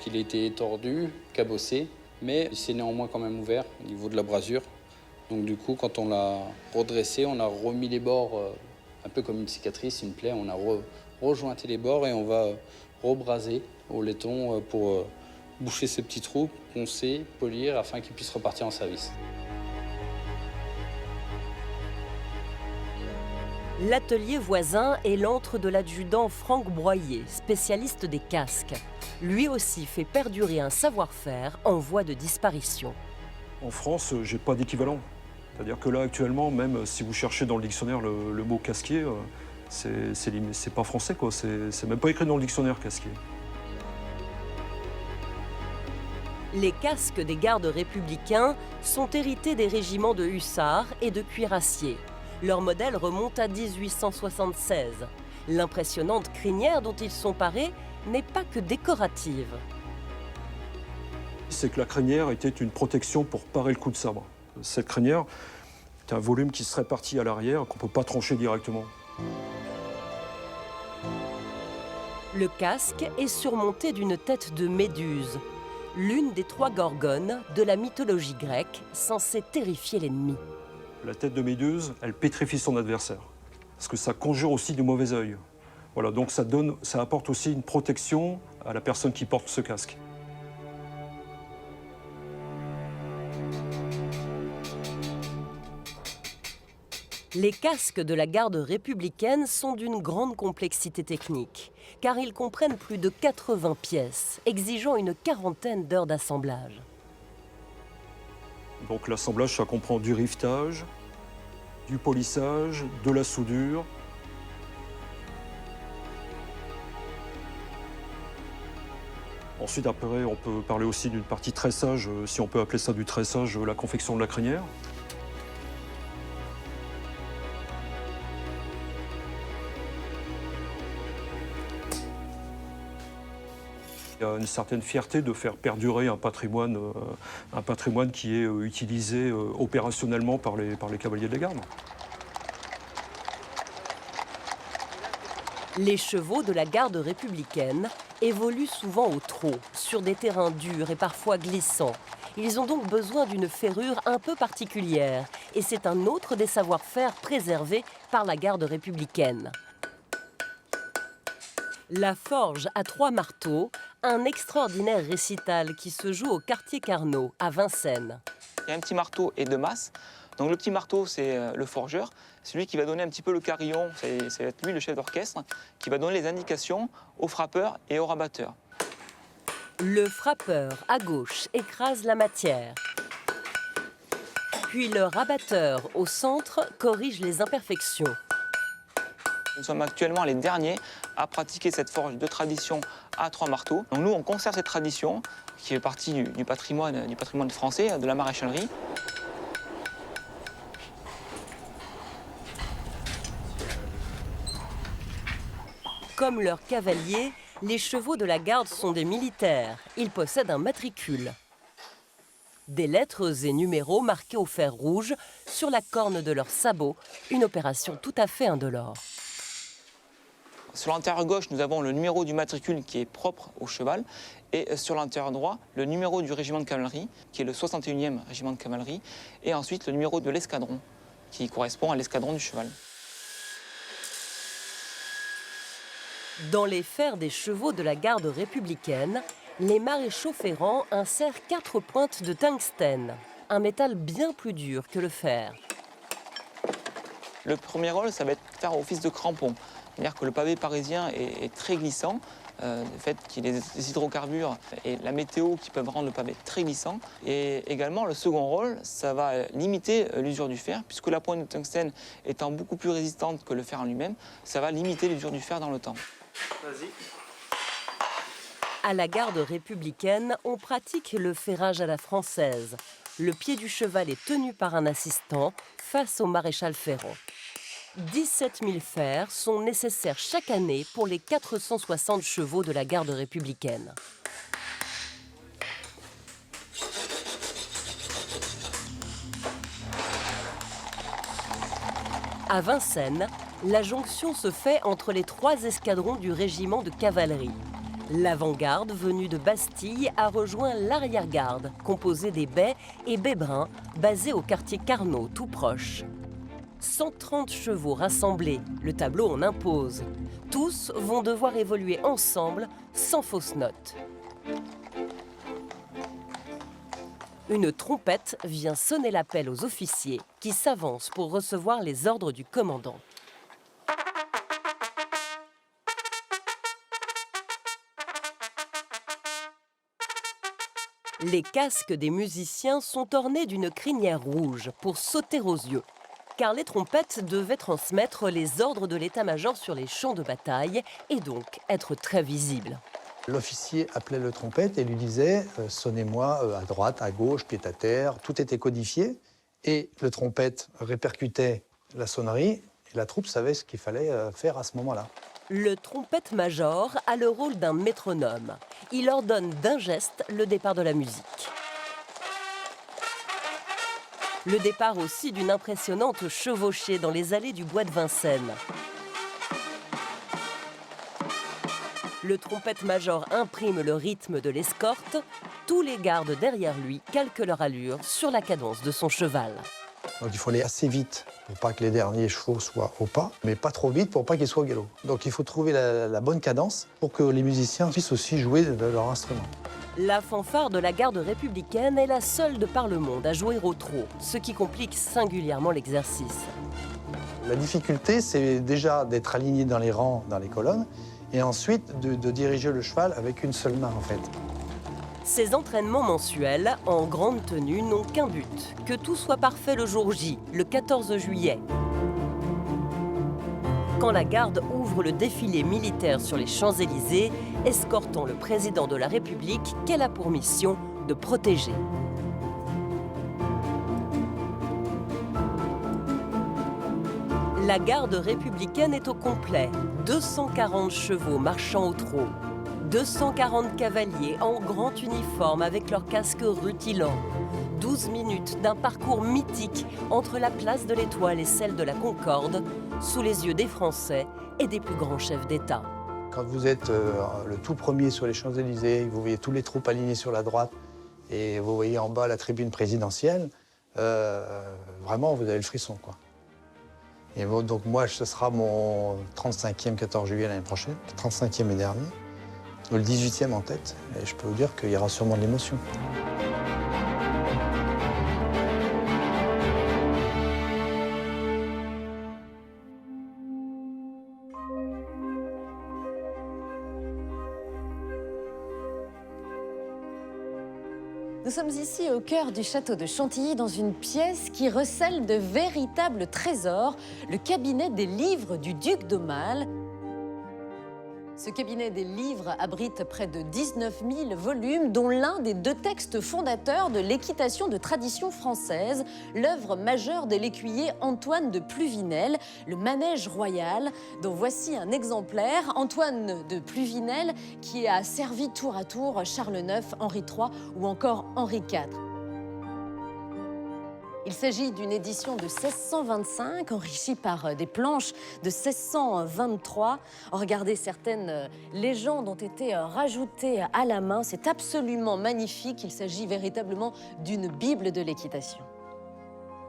Il a été tordu, cabossé, mais il s'est néanmoins quand même ouvert au niveau de la brasure. Donc du coup, quand on l'a redressé, on a remis les bords, un peu comme une cicatrice, une plaie, on a rejointé les bords et on va rebraser au laiton pour boucher ces petits trous, poncer, polir, afin qu'ils puissent repartir en service. L'atelier voisin est l'antre de l'adjudant Franck Broyer, spécialiste des casques. Lui aussi fait perdurer un savoir-faire en voie de disparition. En France, j'ai pas d'équivalent. C'est-à-dire que là, actuellement, même si vous cherchez dans le dictionnaire le mot casquier, c'est pas français, quoi. C'est même pas écrit dans le dictionnaire, casquier. Les casques des gardes républicains sont hérités des régiments de hussards et de cuirassiers. Leur modèle remonte à 1876. L'impressionnante crinière dont ils sont parés n'est pas que décorative. C'est que la crinière était une protection pour parer le coup de sabre. Cette crinière est un volume qui se répartit à l'arrière, qu'on ne peut pas trancher directement. Le casque est surmonté d'une tête de méduse, l'une des 3 gorgones de la mythologie grecque, censée terrifier l'ennemi. La tête de méduse, elle pétrifie son adversaire, parce que ça conjure aussi du mauvais œil. Voilà, donc ça apporte aussi une protection à la personne qui porte ce casque. Les casques de la garde républicaine sont d'une grande complexité technique, car ils comprennent plus de 80 pièces, exigeant une quarantaine d'heures d'assemblage. Donc l'assemblage, ça comprend du rivetage, du polissage, de la soudure. Ensuite, après, on peut parler aussi d'une partie tressage, si on peut appeler ça du tressage, la confection de la crinière. Il y a une certaine fierté de faire perdurer un patrimoine qui est utilisé opérationnellement par les cavaliers de la garde. Les chevaux de la garde républicaine évoluent souvent au trot, sur des terrains durs et parfois glissants. Ils ont donc besoin d'une ferrure un peu particulière, et c'est un autre des savoir-faire préservés par la garde républicaine. La forge à 3 marteaux, un extraordinaire récital qui se joue au quartier Carnot, à Vincennes. Il y a un petit marteau et 2 masses. Donc le petit marteau, c'est le forgeur. C'est lui qui va donner un petit peu le carillon, c'est lui le chef d'orchestre, qui va donner les indications aux frappeurs et aux rabatteurs. Le frappeur, à gauche, écrase la matière. Puis le rabatteur, au centre, corrige les imperfections. Nous sommes actuellement les derniers à pratiquer cette forge de tradition à 3 marteaux. Donc nous, on conserve cette tradition qui fait partie du patrimoine français, de la maréchalerie. Comme leurs cavaliers, les chevaux de la garde sont des militaires. Ils possèdent un matricule. Des lettres et numéros marqués au fer rouge sur la corne de leurs sabots, une opération tout à fait indolore. Sur l'antérieur gauche, nous avons le numéro du matricule qui est propre au cheval. Et sur l'antérieur droit, le numéro du régiment de cavalerie, qui est le 61e régiment de cavalerie. Et ensuite, le numéro de l'escadron, qui correspond à l'escadron du cheval. Dans les fers des chevaux de la garde républicaine, les maréchaux ferrants insèrent 4 pointes de tungstène, un métal bien plus dur que le fer. Le premier rôle, ça va être faire office de crampon. C'est-à-dire que le pavé parisien est très glissant, le fait qu'il y ait des hydrocarbures et la météo qui peuvent rendre le pavé très glissant. Et également, le second rôle, ça va limiter l'usure du fer, puisque la pointe de tungstène étant beaucoup plus résistante que le fer en lui-même, ça va limiter l'usure du fer dans le temps. Vas-y. À la garde républicaine, on pratique le ferrage à la française. Le pied du cheval est tenu par un assistant face au maréchal ferrant. 17 000 fers sont nécessaires chaque année pour les 460 chevaux de la garde républicaine. À Vincennes, la jonction se fait entre les 3 escadrons du régiment de cavalerie. L'avant-garde, venue de Bastille, a rejoint l'arrière-garde, composée des bais et bais bruns, basés au quartier Carnot, tout proche. 130 chevaux rassemblés, le tableau en impose. Tous vont devoir évoluer ensemble, sans fausse note. Une trompette vient sonner l'appel aux officiers qui s'avancent pour recevoir les ordres du commandant. Les casques des musiciens sont ornés d'une crinière rouge pour sauter aux yeux, car les trompettes devaient transmettre les ordres de l'état-major sur les champs de bataille et donc être très visibles. L'officier appelait le trompette et lui disait « sonnez-moi à droite, à gauche, pied à terre ». Tout était codifié et le trompette répercutait la sonnerie et la troupe savait ce qu'il fallait faire à ce moment-là. Le trompette-major a le rôle d'un métronome. Il ordonne d'un geste le départ de la musique. Le départ aussi d'une impressionnante chevauchée dans les allées du bois de Vincennes. Le trompette-major imprime le rythme de l'escorte. Tous les gardes derrière lui calquent leur allure sur la cadence de son cheval. Donc il faut aller assez vite pour pas que les derniers chevaux soient au pas, mais pas trop vite pour pas qu'ils soient au galop. Donc il faut trouver la bonne cadence pour que les musiciens puissent aussi jouer de leur instrument. La fanfare de la garde républicaine est la seule de par le monde à jouer au trot, ce qui complique singulièrement l'exercice. La difficulté, c'est déjà d'être aligné dans les rangs, dans les colonnes, et ensuite de diriger le cheval avec une seule main, en fait. Ces entraînements mensuels, en grande tenue, n'ont qu'un but, que tout soit parfait le jour J, le 14 juillet. Quand la garde ouvre le défilé militaire sur les Champs-Élysées, escortant le président de la République qu'elle a pour mission de protéger. La garde républicaine est au complet. 240 chevaux marchant au trot. 240 cavaliers en grand uniforme avec leurs casques rutilants. 12 minutes d'un parcours mythique entre la place de l'Étoile et celle de la Concorde, sous les yeux des Français et des plus grands chefs d'État. Quand vous êtes le tout premier sur les Champs-Élysées, vous voyez tous les troupes alignées sur la droite et vous voyez en bas la tribune présidentielle, vraiment vous avez le frisson, quoi. Et bon, donc moi, ce sera mon 35e 14 juillet l'année prochaine, le 35e et dernier, le 18e en tête, et je peux vous dire qu'il y aura sûrement de l'émotion. Nous sommes ici au cœur du château de Chantilly, dans une pièce qui recèle de véritables trésors, le cabinet des livres du duc d'Aumale. Ce cabinet des livres abrite près de 19 000 volumes, dont l'un des 2 textes fondateurs de l'équitation de tradition française, l'œuvre majeure de l'écuyer Antoine de Pluvinel, le Manège royal, dont voici un exemplaire. Antoine de Pluvinel, qui a servi tour à tour Charles IX, Henri III ou encore Henri IV. Il s'agit d'une édition de 1625, enrichie par des planches de 1623. Regardez, certaines légendes ont été rajoutées à la main. C'est absolument magnifique. Il s'agit véritablement d'une bible de l'équitation.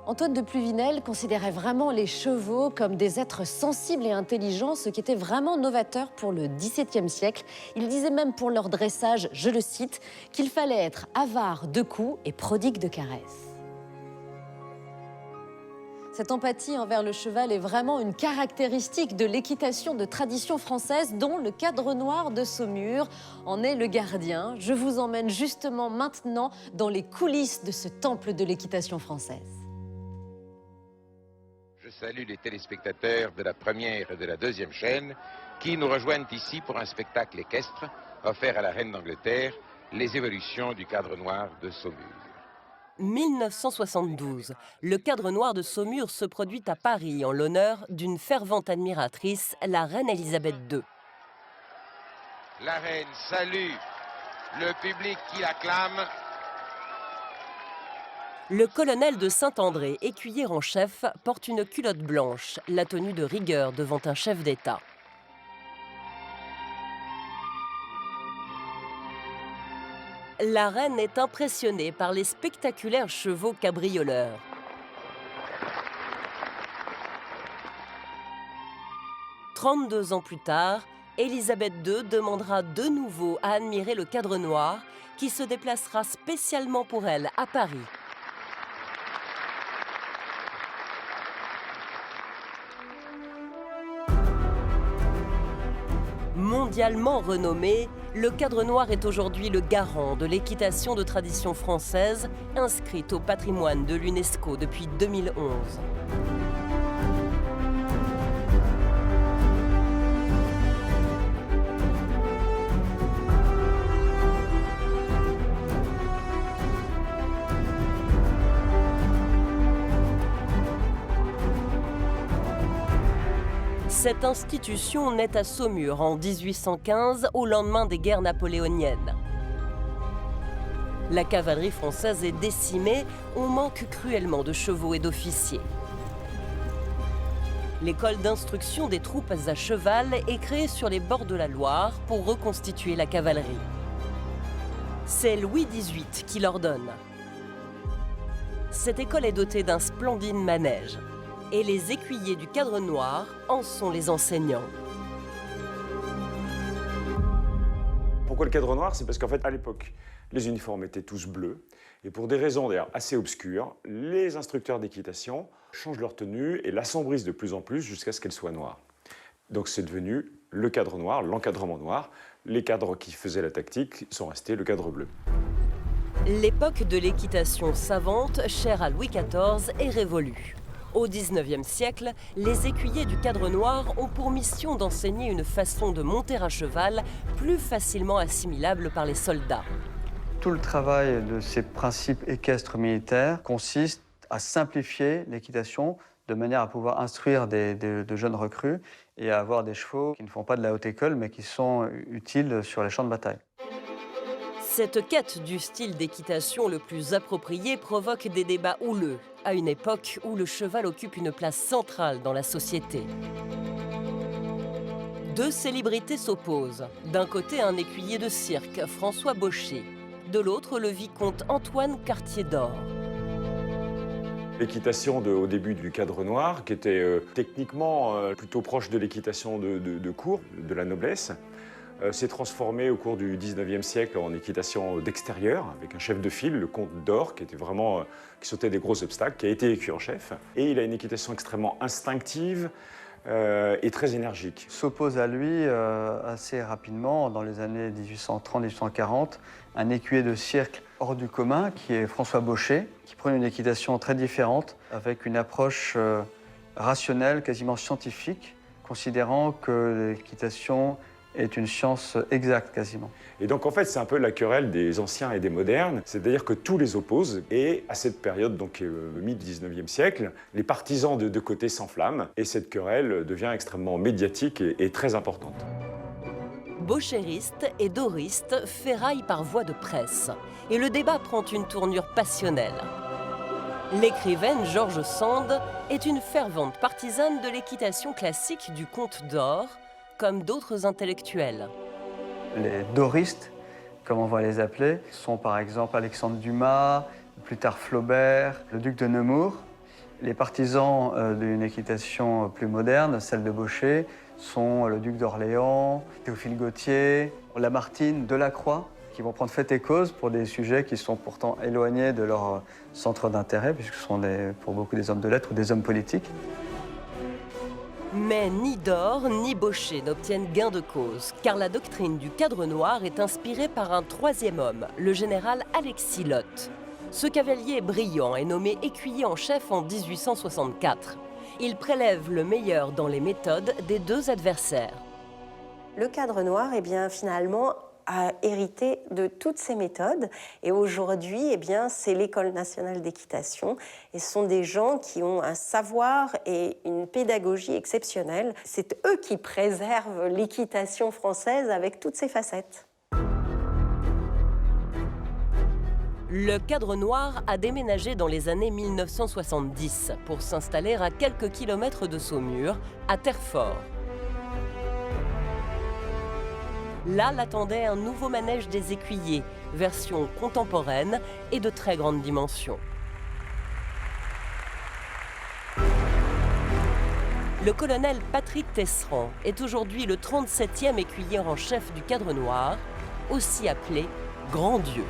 Antoine de Pluvinel considérait vraiment les chevaux comme des êtres sensibles et intelligents, ce qui était vraiment novateur pour le XVIIe siècle. Il disait même pour leur dressage, je le cite, qu'il fallait être avare de coups et prodigue de caresses. Cette empathie envers le cheval est vraiment une caractéristique de l'équitation de tradition française dont le Cadre Noir de Saumur en est le gardien. Je vous emmène justement maintenant dans les coulisses de ce temple de l'équitation française. Je salue les téléspectateurs de la première et de la deuxième chaîne qui nous rejoignent ici pour un spectacle équestre offert à la reine d'Angleterre, les évolutions du Cadre Noir de Saumur. 1972, le Cadre Noir de Saumur se produit à Paris en l'honneur d'une fervente admiratrice, la reine Elisabeth II. La reine salue le public qui l'acclame. Le colonel de Saint-André, écuyer en chef, porte une culotte blanche, la tenue de rigueur devant un chef d'État. La reine est impressionnée par les spectaculaires chevaux cabrioleurs. « 32 ans plus tard, Elisabeth II demandera de nouveau à admirer le Cadre Noir qui se déplacera spécialement pour elle à Paris. Mondialement renommé, le Cadre Noir est aujourd'hui le garant de l'équitation de tradition française, inscrite au patrimoine de l'UNESCO depuis 2011. Cette institution naît à Saumur en 1815, au lendemain des guerres napoléoniennes. La cavalerie française est décimée, on manque cruellement de chevaux et d'officiers. L'école d'instruction des troupes à cheval est créée sur les bords de la Loire pour reconstituer la cavalerie. C'est Louis XVIII qui l'ordonne. Cette école est dotée d'un splendide manège. Et les écuyers du Cadre Noir en sont les enseignants. Pourquoi le cadre noir? C'est parce qu'en fait, à l'époque, les uniformes étaient tous bleus. Et pour des raisons d'ailleurs assez obscures, les instructeurs d'équitation changent leur tenue et l'assombrissent de plus en plus jusqu'à ce qu'elle soit noire. Donc c'est devenu le cadre noir, l'encadrement noir. Les cadres qui faisaient la tactique sont restés le cadre bleu. L'époque de l'équitation savante, chère à Louis XIV, est révolue. Au XIXe siècle, les écuyers du cadre noir ont pour mission d'enseigner une façon de monter à cheval plus facilement assimilable par les soldats. Tout le travail de ces principes équestres militaires consiste à simplifier l'équitation de manière à pouvoir instruire de jeunes recrues et à avoir des chevaux qui ne font pas de la haute école mais qui sont utiles sur les champs de bataille. Cette quête du style d'équitation le plus approprié provoque des débats houleux, à une époque où le cheval occupe une place centrale dans la société. Deux célébrités s'opposent. D'un côté, un écuyer de cirque, François Baucher. De l'autre, le vicomte Antoine Cartier d'Or. L'équitation au début du cadre noir, qui était techniquement plutôt proche de l'équitation de cour, de la noblesse, s'est transformée au cours du XIXe siècle en équitation d'extérieur, avec un chef de file, le comte d'Or, qui était vraiment qui sautait des gros obstacles, qui a été écuyer en chef. Et il a une équitation extrêmement instinctive et très énergique. S'oppose à lui assez rapidement, dans les années 1830-1840, un écuyer de cirque hors du commun, qui est François Baucher, qui prend une équitation très différente, avec une approche rationnelle, quasiment scientifique, considérant que l'équitation est une science exacte quasiment. Et donc en fait c'est un peu la querelle des anciens et des modernes, c'est-à-dire que tous les opposent et à cette période, donc le mi-19e siècle, les partisans de deux côtés s'enflamment et cette querelle devient extrêmement médiatique et très importante. Baucheristes et doristes ferraillent par voie de presse et le débat prend une tournure passionnelle. L'écrivaine George Sand est une fervente partisane de l'équitation classique du comte d'Or, comme d'autres intellectuels. Les doristes, comme on va les appeler, sont par exemple Alexandre Dumas, plus tard Flaubert, le duc de Nemours. Les partisans d'une équitation plus moderne, celle de Baucher, sont le duc d'Orléans, Théophile Gautier, Lamartine, Delacroix, qui vont prendre fait et cause pour des sujets qui sont pourtant éloignés de leur centre d'intérêt, puisque ce sont pour beaucoup des hommes de lettres ou des hommes politiques. Mais ni d'Or ni Baucher n'obtiennent gain de cause, car la doctrine du cadre noir est inspirée par un troisième homme, le général Alexis Lotte. Ce cavalier brillant est nommé écuyer en chef en 1864. Il prélève le meilleur dans les méthodes des deux adversaires. Le cadre noir, eh bien, finalement, a hérité de toutes ces méthodes. Et aujourd'hui, eh bien, c'est l'École nationale d'équitation. Et ce sont des gens qui ont un savoir et une pédagogie exceptionnelle. C'est eux qui préservent l'équitation française avec toutes ses facettes. Le cadre noir a déménagé dans les années 1970 pour s'installer à quelques kilomètres de Saumur, à Terrefort. Là l'attendait un nouveau manège des écuyers, version contemporaine et de très grande dimension. Le colonel Patrick Tesserand est aujourd'hui le 37e écuyer en chef du cadre noir, aussi appelé Grand Dieu.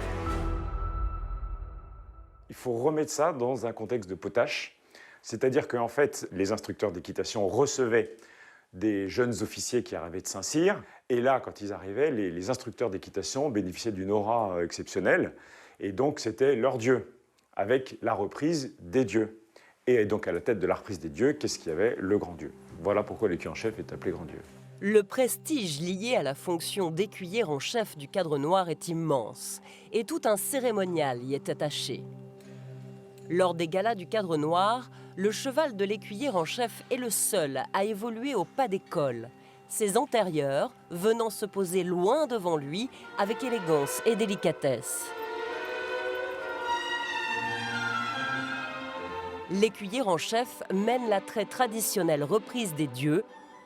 Il faut remettre ça dans un contexte de potache, c'est-à-dire qu'en fait, les instructeurs d'équitation recevaient des jeunes officiers qui arrivaient de Saint-Cyr, et là, quand ils arrivaient, les instructeurs d'équitation bénéficiaient d'une aura exceptionnelle, et donc c'était leur dieu, avec la reprise des dieux. Et donc à la tête de la reprise des dieux, qu'est-ce qu'il y avait? Le grand dieu. Voilà pourquoi l'écuyer en chef est appelé grand dieu. Le prestige lié à la fonction d'écuyer en chef du cadre noir est immense, et tout un cérémonial y est attaché. Lors des galas du cadre noir, le cheval de l'écuyer en chef est le seul à évoluer au pas d'école, ses antérieurs venant se poser loin devant lui avec élégance et délicatesse. L'écuyer en chef mène la très traditionnelle reprise des dieux.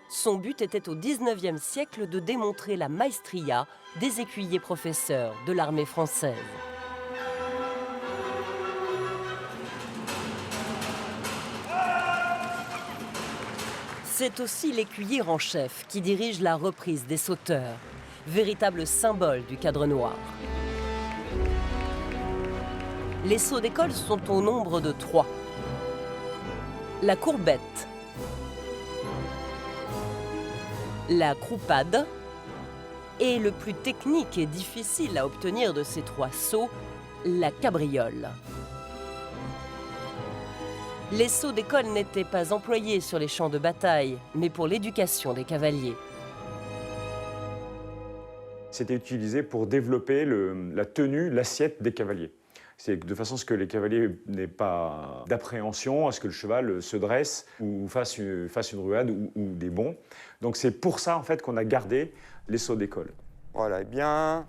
Son but était au XIXe siècle de démontrer la maestria des écuyers professeurs de l'armée française. C'est aussi l'écuyer en chef qui dirige la reprise des sauteurs. véritable symbole du cadre noir. Les sauts d'école sont au nombre de 3. La courbette, la croupade et le plus technique et difficile à obtenir de ces 3 sauts, la cabriole. Les sauts d'école n'étaient pas employés sur les champs de bataille, mais pour l'éducation des cavaliers. C'était utilisé pour développer la tenue, l'assiette des cavaliers. C'est de façon à ce que les cavaliers n'aient pas d'appréhension, à ce que le cheval se dresse ou fasse une ruade ou des bonds. Donc c'est pour ça en fait qu'on a gardé les sauts d'école. Voilà, bien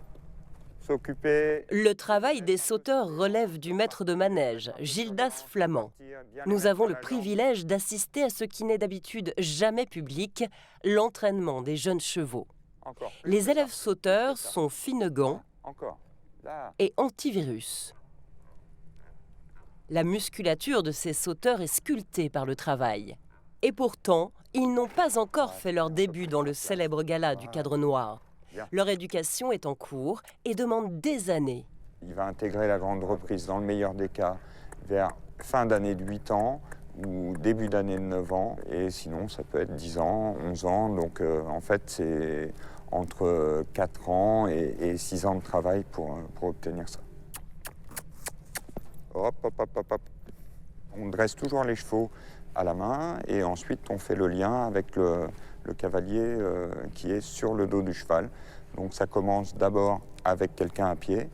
s'occuper. Le travail des sauteurs relève du maître de manège, Gildas Flamand. Nous avons le privilège d'assister à ce qui n'est d'habitude jamais public, l'entraînement des jeunes chevaux. Les élèves sauteurs sont finnegan et antivirus. La musculature de ces sauteurs est sculptée par le travail. Et pourtant, ils n'ont pas encore fait leur début dans le célèbre gala du cadre noir. Leur éducation est en cours et demande des années. Il va intégrer la grande reprise, dans le meilleur des cas, vers fin d'année de 8 ans ou début d'année de 9 ans. Et sinon, ça peut être 10 ans, 11 ans. Donc, en fait, c'est entre 4 ans et 6 ans de travail pour obtenir ça. Hop, hop, hop, hop, hop. On dresse toujours les chevaux à la main et ensuite on fait le lien avec le cavalier qui est sur le dos du cheval. Donc ça commence d'abord avec quelqu'un à pied,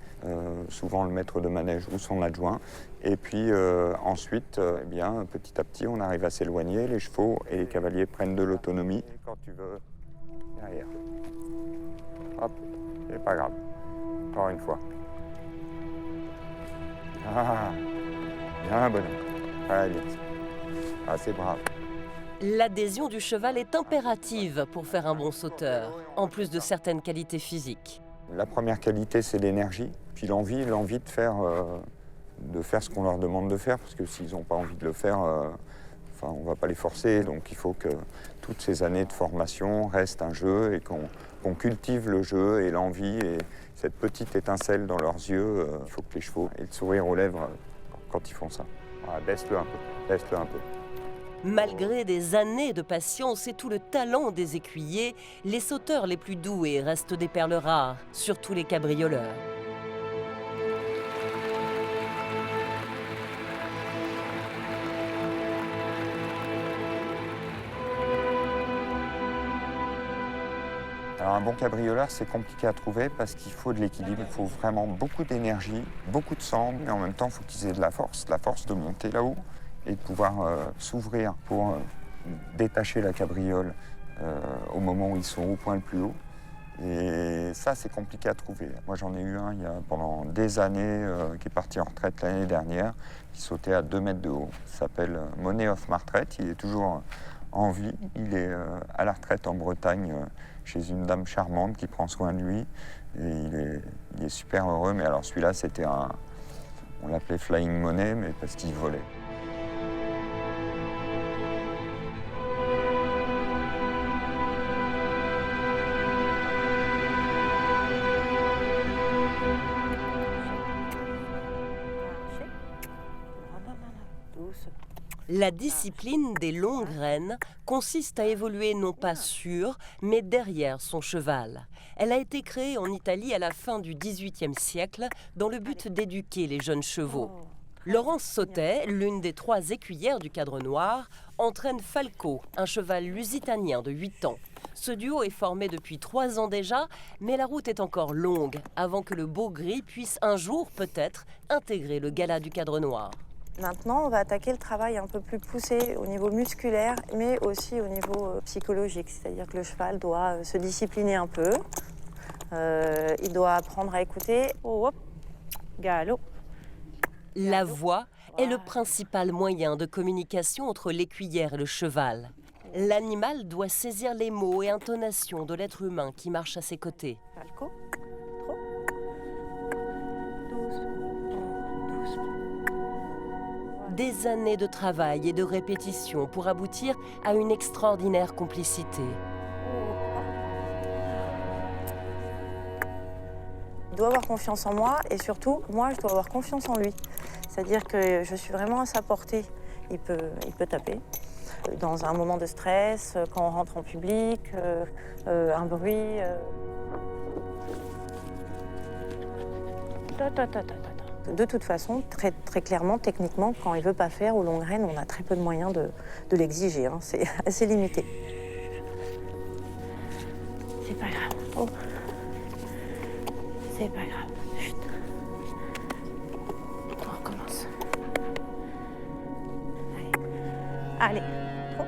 souvent le maître de manège ou son adjoint. Et puis ensuite, eh bien, petit à petit, on arrive à s'éloigner. Les chevaux et les cavaliers prennent de l'autonomie. Quand tu veux, derrière. Hop, c'est pas grave. Encore une fois. Ah, bien bonhomme. Très bien. Ah, c'est brave. L'adhésion du cheval est impérative pour faire un bon sauteur, en plus de certaines qualités physiques. La première qualité, c'est l'énergie, puis l'envie de faire ce qu'on leur demande de faire, parce que s'ils n'ont pas envie de le faire, on ne va pas les forcer. Donc il faut que toutes ces années de formation restent un jeu et qu'on cultive le jeu et l'envie et cette petite étincelle dans leurs yeux. Il faut que les chevaux aient le sourire aux lèvres quand ils font ça. Voilà, baisse-le un peu, baisse-le un peu. Malgré des années de patience et tout le talent des écuyers, les sauteurs les plus doués restent des perles rares, surtout les cabrioleurs. Alors un bon cabrioleur, c'est compliqué à trouver parce qu'il faut de l'équilibre, il faut vraiment beaucoup d'énergie, beaucoup de sang, mais en même temps, il faut qu'ils aient de la force de monter là-haut et de pouvoir s'ouvrir pour détacher la cabriole au moment où ils sont au point le plus haut. Et ça, c'est compliqué à trouver. Moi, j'en ai eu un il y a pendant des années qui est parti en retraite l'année dernière, qui sautait à 2 mètres de haut. Il s'appelle Monet of Martret, il est toujours en vie. Il est à la retraite en Bretagne chez une dame charmante qui prend soin de lui. Et il est super heureux. Mais alors celui-là, c'était on l'appelait Flying Money, mais parce qu'il volait. La discipline des longues rênes consiste à évoluer non pas sur, mais derrière son cheval. Elle a été créée en Italie à la fin du XVIIIe siècle dans le but d'éduquer les jeunes chevaux. Laurence Sautet, l'une des 3 écuyères du cadre noir, entraîne Falco, un cheval lusitanien de 8 ans. Ce duo est formé depuis 3 ans déjà, mais la route est encore longue avant que le beau gris puisse un jour peut-être intégrer le gala du cadre noir. Maintenant, on va attaquer le travail un peu plus poussé au niveau musculaire, mais aussi au niveau psychologique. C'est-à-dire que le cheval doit se discipliner un peu. Il doit apprendre à écouter. Oh, hop, galop. La voix est le principal moyen de communication entre l'écuyère et le cheval. L'animal doit saisir les mots et intonations de l'être humain qui marche à ses côtés. Falco. Des années de travail et de répétition pour aboutir à une extraordinaire complicité. doit avoir confiance en moi et surtout, moi, je dois avoir confiance en lui. C'est-à-dire que je suis vraiment à sa portée. Il peut taper. Dans un moment de stress, quand on rentre en public, un bruit. De toute façon, très clairement, techniquement, quand il ne veut pas faire au long graine, on a très peu de moyens de l'exiger. Hein. C'est assez limité. C'est pas grave. Oh. C'est pas grave. Chut. On recommence. Allez. Oh.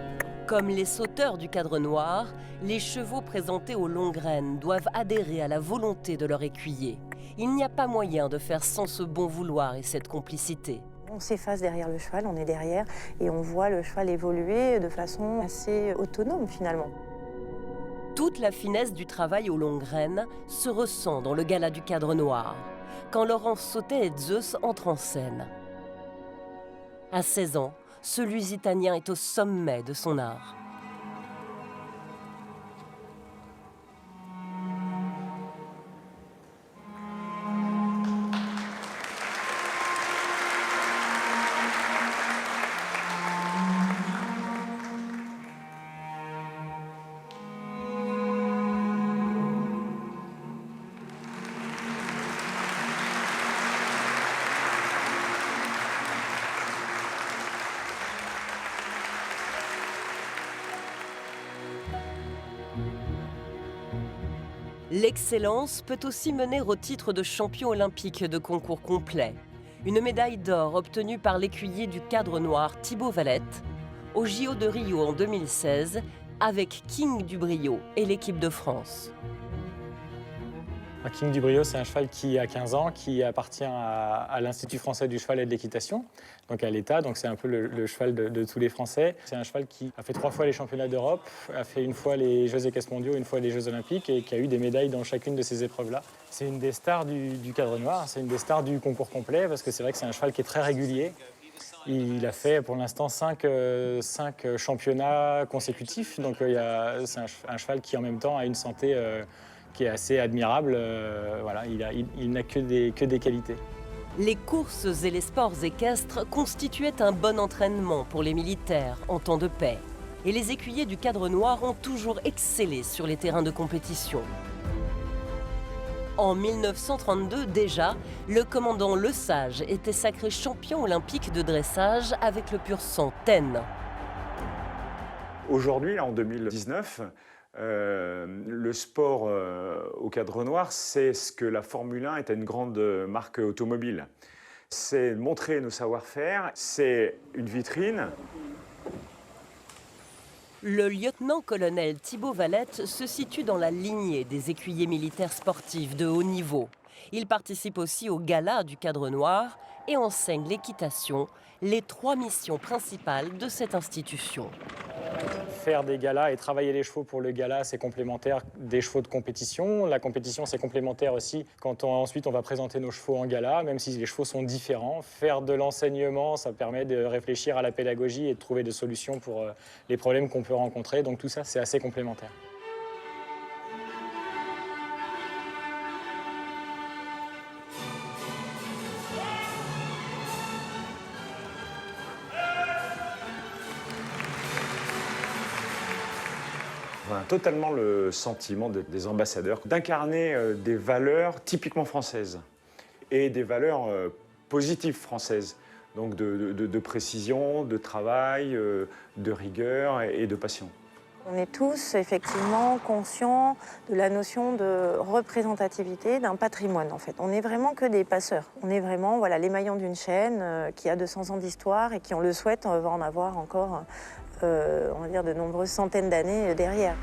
Comme les sauteurs du cadre noir, les chevaux présentés aux longues graines doivent adhérer à la volonté de leur écuyer. Il n'y a pas moyen de faire sans ce bon vouloir et cette complicité. On s'efface derrière le cheval, on est derrière et on voit le cheval évoluer de façon assez autonome finalement. Toute la finesse du travail aux longues graines se ressent dans le gala du cadre noir, quand Laurence Sautet et Zeus entrent en scène. À 16 ans, ce Lusitanien est au sommet de son art. L'excellence peut aussi mener au titre de champion olympique de concours complet. Une médaille d'or obtenue par l'écuyer du cadre noir Thibaut Valette au JO de Rio en 2016 avec King du Brio et l'équipe de France. King du Brio, c'est un cheval qui a 15 ans, qui appartient à l'Institut français du cheval et de l'équitation, donc à l'État, donc c'est un peu le cheval de tous les Français. C'est un cheval qui a fait 3 fois les championnats d'Europe, a fait une fois les Jeux équestres mondiaux, une fois les Jeux olympiques et qui a eu des médailles dans chacune de ces épreuves-là. C'est une des stars du cadre noir, c'est une des stars du concours complet parce que c'est vrai que c'est un cheval qui est très régulier. Il a fait pour l'instant 5 championnats consécutifs, donc c'est un cheval qui en même temps a une santé qui est assez admirable. Voilà, il n'a que des qualités. Les courses et les sports équestres constituaient un bon entraînement pour les militaires en temps de paix. Et les écuyers du cadre noir ont toujours excellé sur les terrains de compétition. En 1932 déjà, le commandant Le Sage était sacré champion olympique de dressage avec le pur sang Taine. Aujourd'hui, en 2019, le sport au cadre noir, c'est ce que la Formule 1 est à une grande marque automobile. C'est montrer nos savoir-faire, c'est une vitrine. Le lieutenant-colonel Thibaut Valette se situe dans la lignée des écuyers militaires sportifs de haut niveau. Il participe aussi au gala du cadre noir et enseigne l'équitation, les 3 missions principales de cette institution. Faire des galas et travailler les chevaux pour le gala, c'est complémentaire des chevaux de compétition. La compétition, c'est complémentaire aussi quand ensuite on va présenter nos chevaux en gala, même si les chevaux sont différents. Faire de l'enseignement, ça permet de réfléchir à la pédagogie et de trouver des solutions pour les problèmes qu'on peut rencontrer. Donc tout ça, c'est assez complémentaire. On a totalement le sentiment des ambassadeurs d'incarner des valeurs typiquement françaises et des valeurs positives françaises, donc de précision, de travail, de rigueur et de passion. On est tous effectivement conscients de la notion de représentativité d'un patrimoine en fait. On n'est vraiment que des passeurs. On est vraiment les maillons d'une chaîne qui a 200 ans d'histoire et qui, on le souhaite, va en avoir encore on va dire de nombreuses centaines d'années derrière.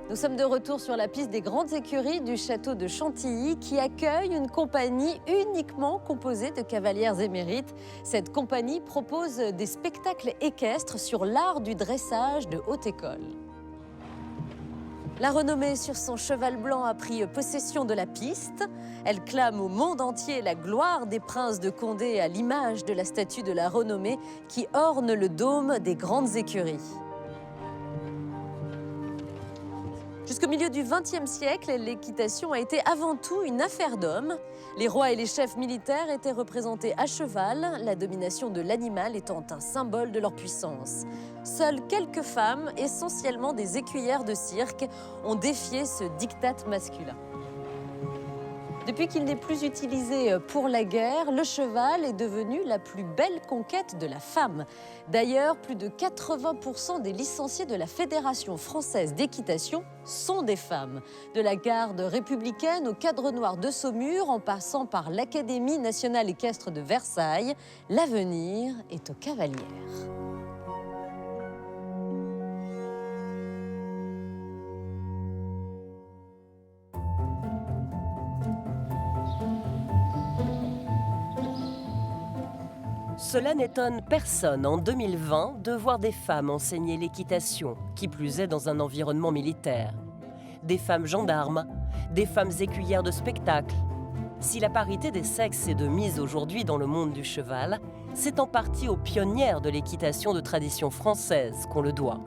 Nous sommes de retour sur la piste des grandes écuries du château de Chantilly qui accueille une compagnie uniquement composée de cavalières émérites. Cette compagnie propose des spectacles équestres sur l'art du dressage de haute école. La renommée sur son cheval blanc a pris possession de la piste. Elle clame au monde entier la gloire des princes de Condé à l'image de la statue de la renommée qui orne le dôme des grandes écuries. Jusqu'au milieu du XXe siècle, l'équitation a été avant tout une affaire d'hommes. Les rois et les chefs militaires étaient représentés à cheval, la domination de l'animal étant un symbole de leur puissance. Seules quelques femmes, essentiellement des écuyères de cirque, ont défié ce diktat masculin. Depuis qu'il n'est plus utilisé pour la guerre, le cheval est devenu la plus belle conquête de la femme. D'ailleurs, plus de 80% des licenciés de la Fédération française d'équitation sont des femmes. De la garde républicaine au cadre noir de Saumur, en passant par l'Académie nationale équestre de Versailles, l'avenir est aux cavalières. Cela n'étonne personne en 2020 de voir des femmes enseigner l'équitation, qui plus est dans un environnement militaire. Des femmes gendarmes, des femmes écuyères de spectacle. Si la parité des sexes est de mise aujourd'hui dans le monde du cheval, c'est en partie aux pionnières de l'équitation de tradition française qu'on le doit.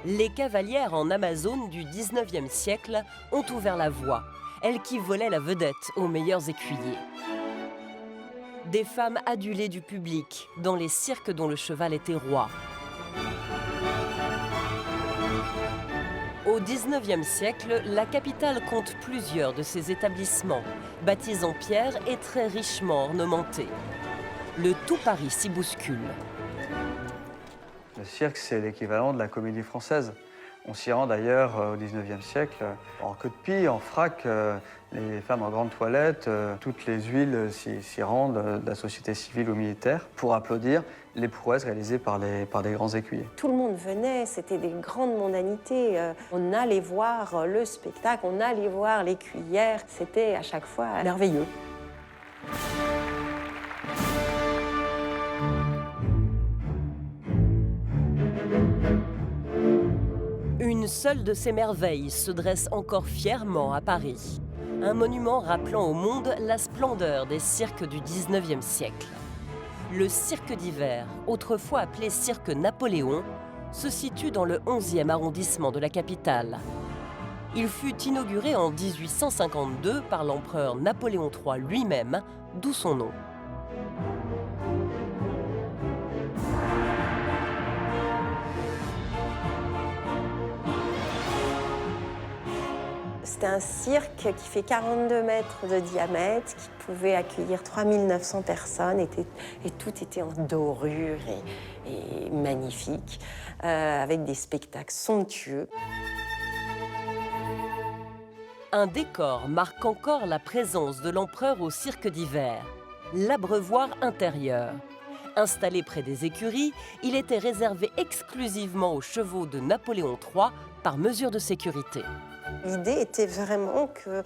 Les cavalières en Amazone du 19e siècle ont ouvert la voie, elles qui volaient la vedette aux meilleurs écuyers. Des femmes adulées du public dans les cirques dont le cheval était roi. Au 19e siècle, la capitale compte plusieurs de ces établissements, bâtis en pierre et très richement ornementés. Le tout Paris s'y bouscule. Le cirque, c'est l'équivalent de la comédie française. On s'y rend d'ailleurs au XIXe siècle en queue de pie, en frac, les femmes en grande toilette, toutes les huiles s'y rendent, de la société civile ou militaire, pour applaudir les prouesses réalisées par des grands écuyers. Tout le monde venait, c'était des grandes mondanités. On allait voir le spectacle, on allait voir l'écuyère, c'était à chaque fois merveilleux. Une seule de ces merveilles se dresse encore fièrement à Paris. Un monument rappelant au monde la splendeur des cirques du 19e siècle. Le cirque d'hiver, autrefois appelé cirque Napoléon, se situe dans le 11e arrondissement de la capitale. Il fut inauguré en 1852 par l'empereur Napoléon III lui-même, d'où son nom. C'était un cirque qui fait 42 mètres de diamètre, qui pouvait accueillir 3900 personnes, et tout était en dorure et magnifique, avec des spectacles somptueux. Un décor marque encore la présence de l'empereur au cirque d'hiver, l'abreuvoir intérieur. Installé près des écuries, il était réservé exclusivement aux chevaux de Napoléon III par mesure de sécurité. L'idée était vraiment que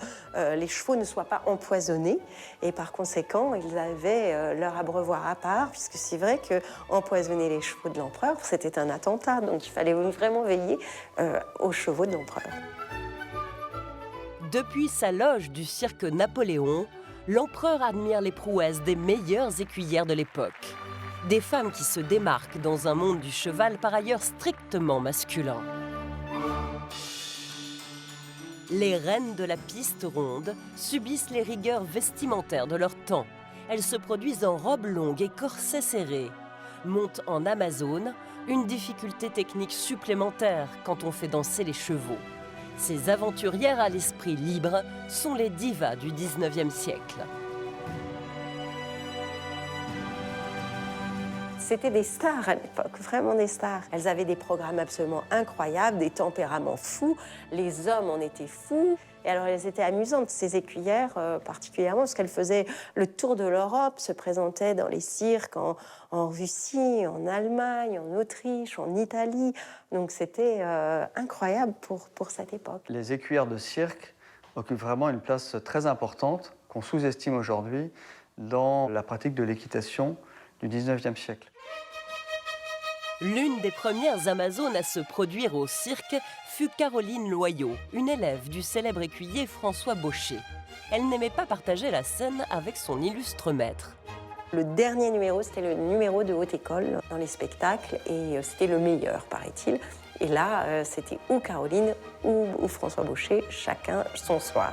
les chevaux ne soient pas empoisonnés et par conséquent, ils avaient leur abreuvoir à part, puisque c'est vrai qu'empoisonner les chevaux de l'empereur, c'était un attentat. Donc il fallait vraiment veiller aux chevaux de l'empereur. Depuis sa loge du cirque Napoléon, l'empereur admire les prouesses des meilleures écuyères de l'époque. Des femmes qui se démarquent dans un monde du cheval par ailleurs strictement masculin. Les reines de la piste ronde subissent les rigueurs vestimentaires de leur temps. Elles se produisent en robes longues et corsets serrés. Montent en Amazone, une difficulté technique supplémentaire quand on fait danser les chevaux. Ces aventurières à l'esprit libre sont les divas du 19e siècle. C'était des stars à l'époque, vraiment des stars. Elles avaient des programmes absolument incroyables, des tempéraments fous. Les hommes en étaient fous. Et alors, elles étaient amusantes, ces écuyères particulièrement, parce qu'elles faisaient le tour de l'Europe, se présentaient dans les cirques en Russie, en Allemagne, en Autriche, en Italie. Donc, c'était incroyable pour cette époque. Les écuyères de cirque occupent vraiment une place très importante, qu'on sous-estime aujourd'hui, dans la pratique de l'équitation du 19e siècle. L'une des premières Amazones à se produire au cirque fut Caroline Loyau, une élève du célèbre écuyer François Baucher. Elle n'aimait pas partager la scène avec son illustre maître. Le dernier numéro, c'était le numéro de haute école dans les spectacles et c'était le meilleur, paraît-il. Et là, c'était ou Caroline ou François Baucher, chacun son soir.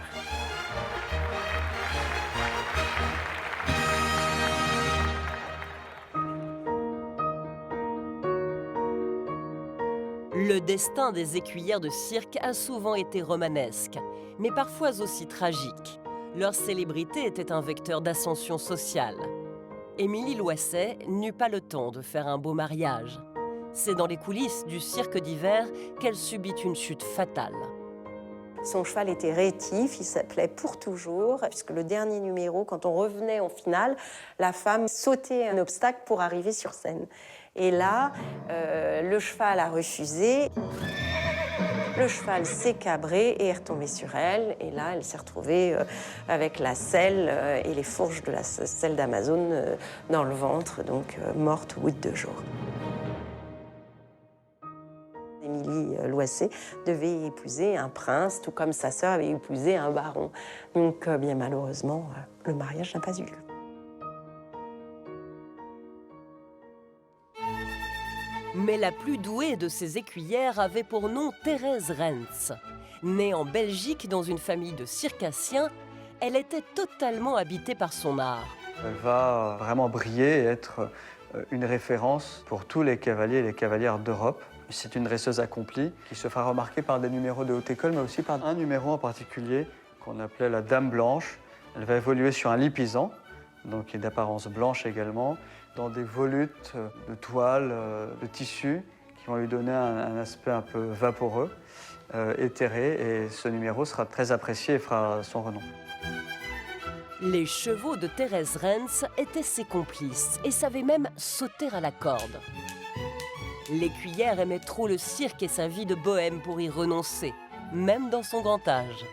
Le destin des écuyères de cirque a souvent été romanesque, mais parfois aussi tragique. Leur célébrité était un vecteur d'ascension sociale. Émilie Loisset n'eut pas le temps de faire un beau mariage. C'est dans les coulisses du cirque d'hiver qu'elle subit une chute fatale. Son cheval était rétif, il s'appelait Pour Toujours, puisque le dernier numéro, quand on revenait en finale, la femme sautait un obstacle pour arriver sur scène. Et là, le cheval a refusé. Le cheval s'est cabré et est retombé sur elle. Et là, elle s'est retrouvée avec la selle et les fourches de la selle d'Amazone dans le ventre, donc morte au bout de 2 jours. Émilie Loisset devait épouser un prince, tout comme sa sœur avait épousé un baron. Donc, bien malheureusement, le mariage n'a pas eu lieu. Mais la plus douée de ces écuyères avait pour nom Thérèse Rens. Née en Belgique dans une famille de circassiens, elle était totalement habitée par son art. Elle va vraiment briller et être une référence pour tous les cavaliers et les cavalières d'Europe. C'est une dresseuse accomplie qui se fera remarquer par des numéros de haute école, mais aussi par un numéro en particulier qu'on appelait la Dame Blanche. Elle va évoluer sur un lipizzan, donc qui est d'apparence blanche également, dans des volutes de toile, de tissu, qui vont lui donner un aspect un peu vaporeux, éthéré, et ce numéro sera très apprécié et fera son renom. Les chevaux de Thérèse Rens étaient ses complices et savaient même sauter à la corde. L'écuyère aimait trop le cirque et sa vie de bohème pour y renoncer, même dans son grand âge.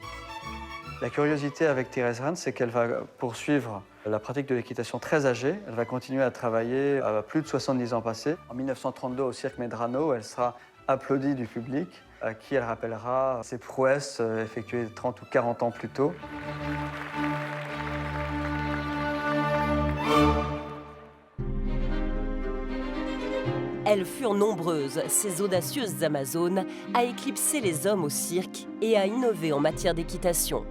La curiosité avec Thérèse Rens, c'est qu'elle va poursuivre la pratique de l'équitation très âgée. Elle va continuer à travailler à plus de 70 ans passés. En 1932, au Cirque Medrano, elle sera applaudie du public, à qui elle rappellera ses prouesses effectuées 30 ou 40 ans plus tôt. Elles furent nombreuses, ces audacieuses Amazones, à éclipser les hommes au cirque et à innover en matière d'équitation.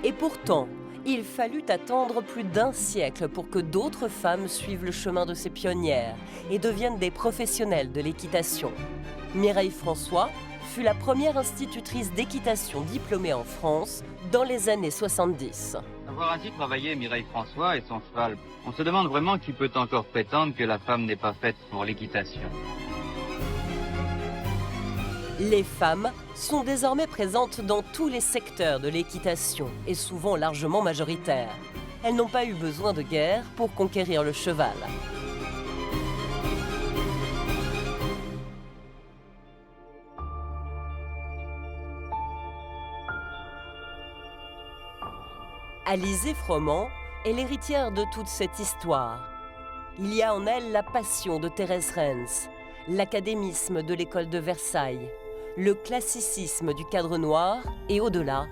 Et pourtant, il fallut attendre plus d'1 siècle pour que d'autres femmes suivent le chemin de ces pionnières et deviennent des professionnelles de l'équitation. Mireille François fut la première institutrice d'équitation diplômée en France dans les années 70. Avoir ainsi travaillé Mireille François et son cheval, on se demande vraiment qui peut encore prétendre que la femme n'est pas faite pour l'équitation. Les femmes sont désormais présentes dans tous les secteurs de l'équitation et souvent largement majoritaires. Elles n'ont pas eu besoin de guerre pour conquérir le cheval. Alizée Froment est l'héritière de toute cette histoire. Il y a en elle la passion de Thérèse Rens, l'académisme de l'école de Versailles, le classicisme du cadre noir et au-delà,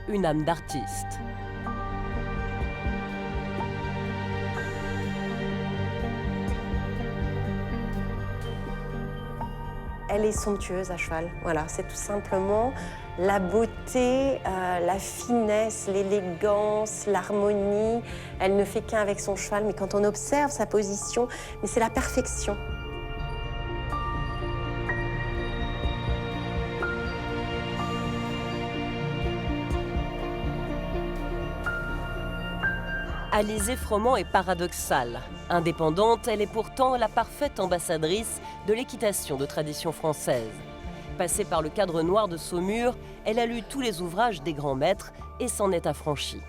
une âme d'artiste. Elle est somptueuse à cheval, voilà, c'est tout simplement la beauté, la finesse, l'élégance, l'harmonie. Elle ne fait qu'un avec son cheval, mais quand on observe sa position, mais c'est la perfection. Alizée Froment est paradoxale. Indépendante, elle est pourtant la parfaite ambassadrice de l'équitation de tradition française. Passée par le cadre noir de Saumur, elle a lu tous les ouvrages des grands maîtres et s'en est affranchie.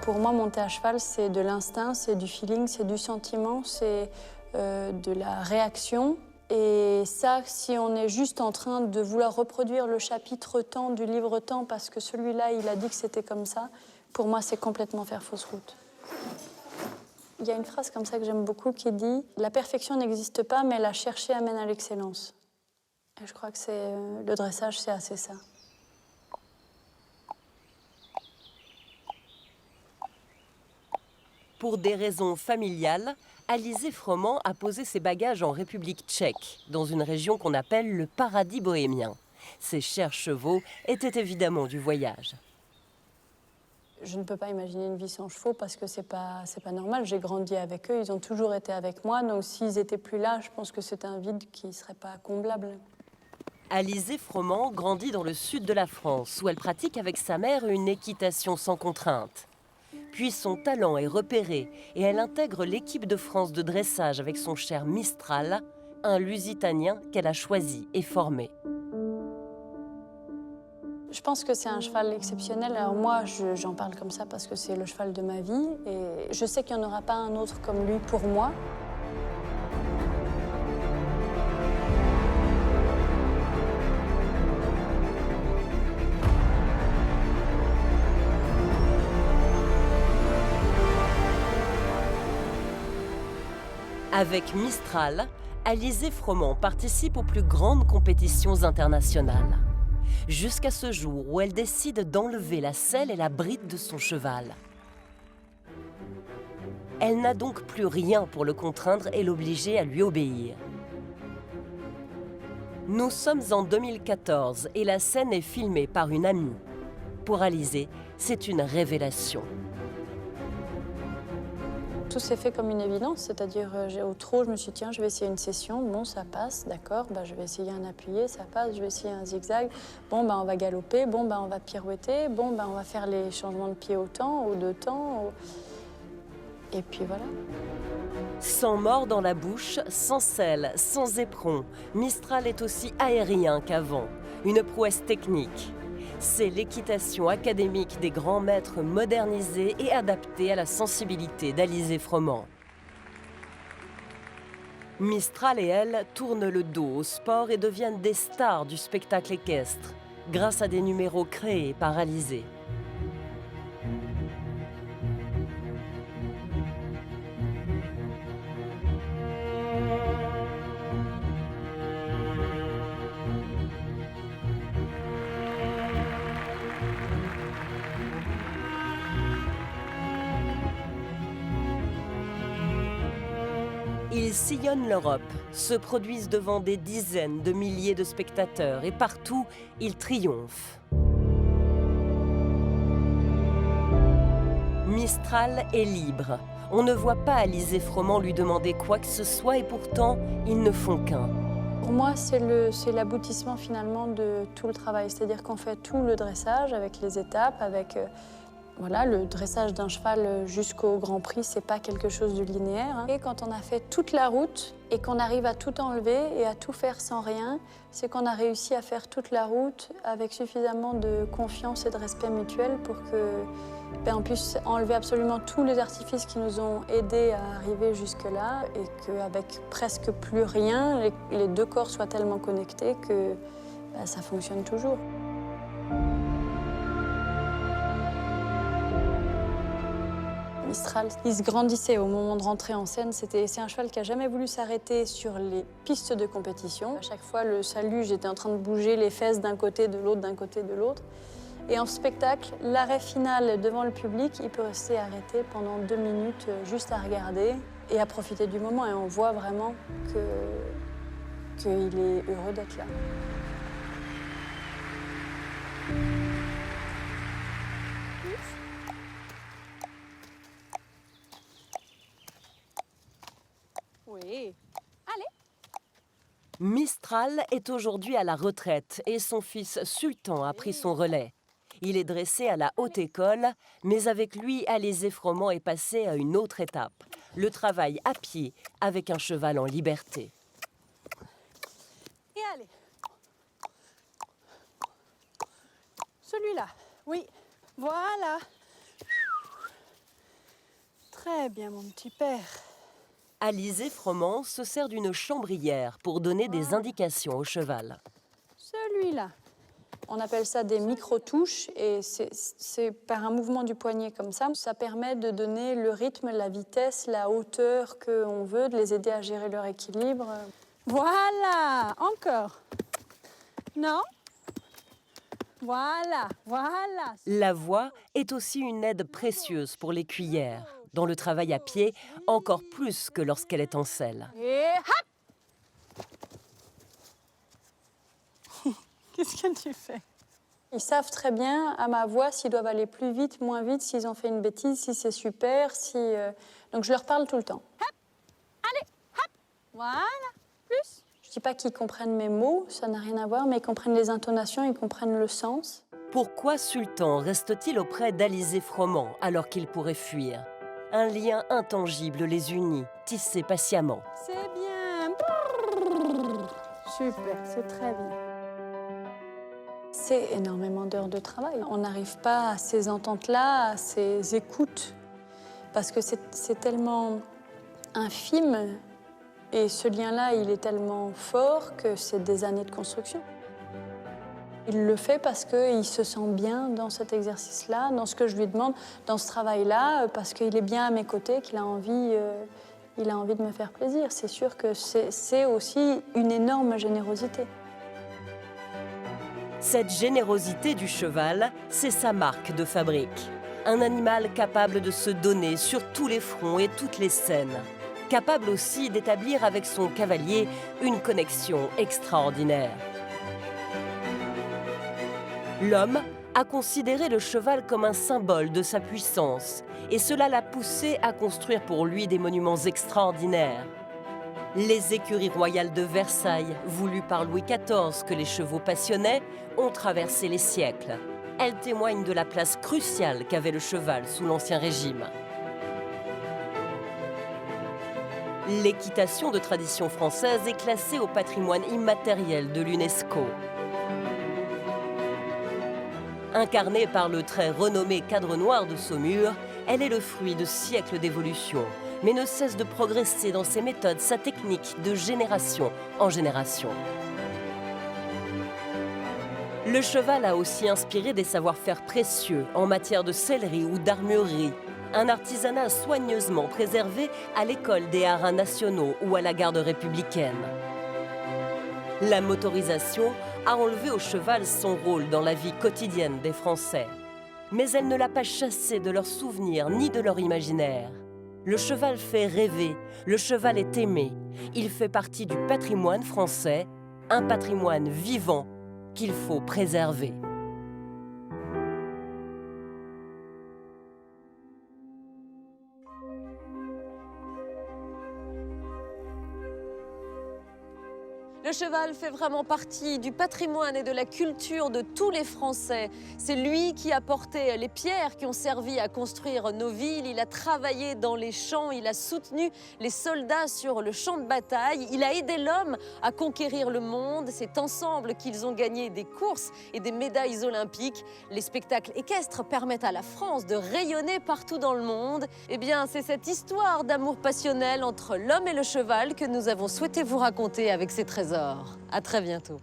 Pour moi, monter à cheval, c'est de l'instinct, c'est du feeling, c'est du sentiment, c'est de la réaction. Et ça, si on est juste en train de vouloir reproduire le chapitre temps du livre temps parce que celui-là, il a dit que c'était comme ça, pour moi, c'est complètement faire fausse route. Il y a une phrase comme ça que j'aime beaucoup qui dit « La perfection n'existe pas, mais la chercher amène à l'excellence ». Et je crois que le dressage, c'est assez ça. Pour des raisons familiales, Alizé Froment a posé ses bagages en République tchèque, dans une région qu'on appelle le paradis bohémien. Ses chers chevaux étaient évidemment du voyage. Je ne peux pas imaginer une vie sans chevaux parce que c'est pas normal. J'ai grandi avec eux, ils ont toujours été avec moi. Donc s'ils n'étaient plus là, je pense que c'est un vide qui ne serait pas comblable. Alizé Froment grandit dans le sud de la France, où elle pratique avec sa mère une équitation sans contrainte. Puis son talent est repéré et elle intègre l'équipe de France de dressage avec son cher Mistral, un lusitanien qu'elle a choisi et formé. Je pense que c'est un cheval exceptionnel. Alors moi, j'en parle comme ça parce que c'est le cheval de ma vie. Et je sais qu'il n'y en aura pas un autre comme lui pour moi. Avec Mistral, Alizé Froment participe aux plus grandes compétitions internationales. Jusqu'à ce jour où elle décide d'enlever la selle et la bride de son cheval. Elle n'a donc plus rien pour le contraindre et l'obliger à lui obéir. Nous sommes en 2014 et la scène est filmée par une amie. Pour Alizé, c'est une révélation. Tout s'est fait comme une évidence, c'est-à-dire au trot, je me suis dit tiens, je vais essayer une session, bon ça passe, d'accord, je vais essayer un appuyé, ça passe, je vais essayer un zigzag, bon on va galoper, bon on va pirouetter, bon on va faire les changements de pied au temps, au deux temps, et puis voilà. Sans mort dans la bouche, sans selle, sans éperon, Mistral est aussi aérien qu'avant, une prouesse technique. C'est l'équitation académique des grands maîtres modernisée et adaptée à la sensibilité d'Alizé Froment. Mistral et elle tournent le dos au sport et deviennent des stars du spectacle équestre, grâce à des numéros créés par Alizé. Ils sillonnent l'Europe, se produisent devant des dizaines de milliers de spectateurs et partout, ils triomphent. Mistral est libre. On ne voit pas Alizé Froment lui demander quoi que ce soit et pourtant, ils ne font qu'un. Pour moi, c'est l'aboutissement finalement de tout le travail. C'est-à-dire qu'on fait tout le dressage avec les étapes, avec... Voilà, le dressage d'un cheval jusqu'au Grand Prix, c'est pas quelque chose de linéaire. Et quand on a fait toute la route et qu'on arrive à tout enlever et à tout faire sans rien, c'est qu'on a réussi à faire toute la route avec suffisamment de confiance et de respect mutuel pour que on puisse enlever absolument tous les artifices qui nous ont aidés à arriver jusque-là et qu'avec presque plus rien, les deux corps soient tellement connectés que ça fonctionne toujours. Mistral, il se grandissait au moment de rentrer en scène. C'est un cheval qui n'a jamais voulu s'arrêter sur les pistes de compétition. À chaque fois, le salut, j'étais en train de bouger les fesses d'un côté, de l'autre, d'un côté, de l'autre. Et en spectacle, l'arrêt final devant le public, il peut rester arrêté pendant 2 minutes juste à regarder et à profiter du moment. Et on voit vraiment qu'il est heureux d'être là. Oui. Allez. Mistral est aujourd'hui à la retraite et son fils Sultan a pris son relais. Il est dressé à la haute école, mais avec lui, Alizé Froment est passé à une autre étape. Le travail à pied avec un cheval en liberté. Et allez. Celui-là, oui. Voilà. Très bien, mon petit père. Alizé Froment se sert d'une chambrière pour donner des indications au cheval. Celui-là. On appelle ça des micro-touches et c'est par un mouvement du poignet comme ça. Ça permet de donner le rythme, la vitesse, la hauteur qu'on veut, de les aider à gérer leur équilibre. Voilà, encore. Non. Voilà, voilà. La voix est aussi une aide précieuse pour les cuillères, dans le travail à pied, encore plus que lorsqu'elle est en selle. Et hop. Qu'est-ce que tu fais? Ils savent très bien à ma voix s'ils doivent aller plus vite, moins vite, s'ils ont fait une bêtise, si c'est super, donc je leur parle tout le temps. Hop. Allez, hop. Voilà, plus. Je ne dis pas qu'ils comprennent mes mots, ça n'a rien à voir, mais ils comprennent les intonations, ils comprennent le sens. Pourquoi Sultan reste-t-il auprès d'Alizé Froment alors qu'il pourrait fuir? Un lien intangible les unit, tissé patiemment. C'est bien. Super, c'est très bien. C'est énormément d'heures de travail. On n'arrive pas à ces ententes-là, à ces écoutes, parce que c'est tellement infime. Et ce lien-là, il est tellement fort que c'est des années de construction. Il le fait parce qu'il se sent bien dans cet exercice-là, dans ce que je lui demande, dans ce travail-là, parce qu'il est bien à mes côtés, qu'il a envie de me faire plaisir. C'est sûr que c'est aussi une énorme générosité. Cette générosité du cheval, c'est sa marque de fabrique. Un animal capable de se donner sur tous les fronts et toutes les scènes. Capable aussi d'établir avec son cavalier une connexion extraordinaire. L'homme a considéré le cheval comme un symbole de sa puissance, et cela l'a poussé à construire pour lui des monuments extraordinaires. Les écuries royales de Versailles, voulues par Louis XIV que les chevaux passionnaient, ont traversé les siècles. Elles témoignent de la place cruciale qu'avait le cheval sous l'Ancien Régime. L'équitation de tradition française est classée au patrimoine immatériel de l'UNESCO. Incarnée par le très renommé Cadre Noir de Saumur, elle est le fruit de siècles d'évolution, mais ne cesse de progresser dans ses méthodes, sa technique de génération en génération. Le cheval a aussi inspiré des savoir-faire précieux en matière de sellerie ou d'armurerie, un artisanat soigneusement préservé à l'École des Haras nationaux ou à la Garde républicaine. La motorisation a enlevé au cheval son rôle dans la vie quotidienne des Français. Mais elle ne l'a pas chassé de leurs souvenirs ni de leur imaginaire. Le cheval fait rêver, le cheval est aimé. Il fait partie du patrimoine français, un patrimoine vivant qu'il faut préserver. Le cheval fait vraiment partie du patrimoine et de la culture de tous les Français. C'est lui qui a porté les pierres qui ont servi à construire nos villes. Il a travaillé dans les champs, il a soutenu les soldats sur le champ de bataille. Il a aidé l'homme à conquérir le monde. C'est ensemble qu'ils ont gagné des courses et des médailles olympiques. Les spectacles équestres permettent à la France de rayonner partout dans le monde. Eh bien, c'est cette histoire d'amour passionnel entre l'homme et le cheval que nous avons souhaité vous raconter avec ces trésors. À très bientôt.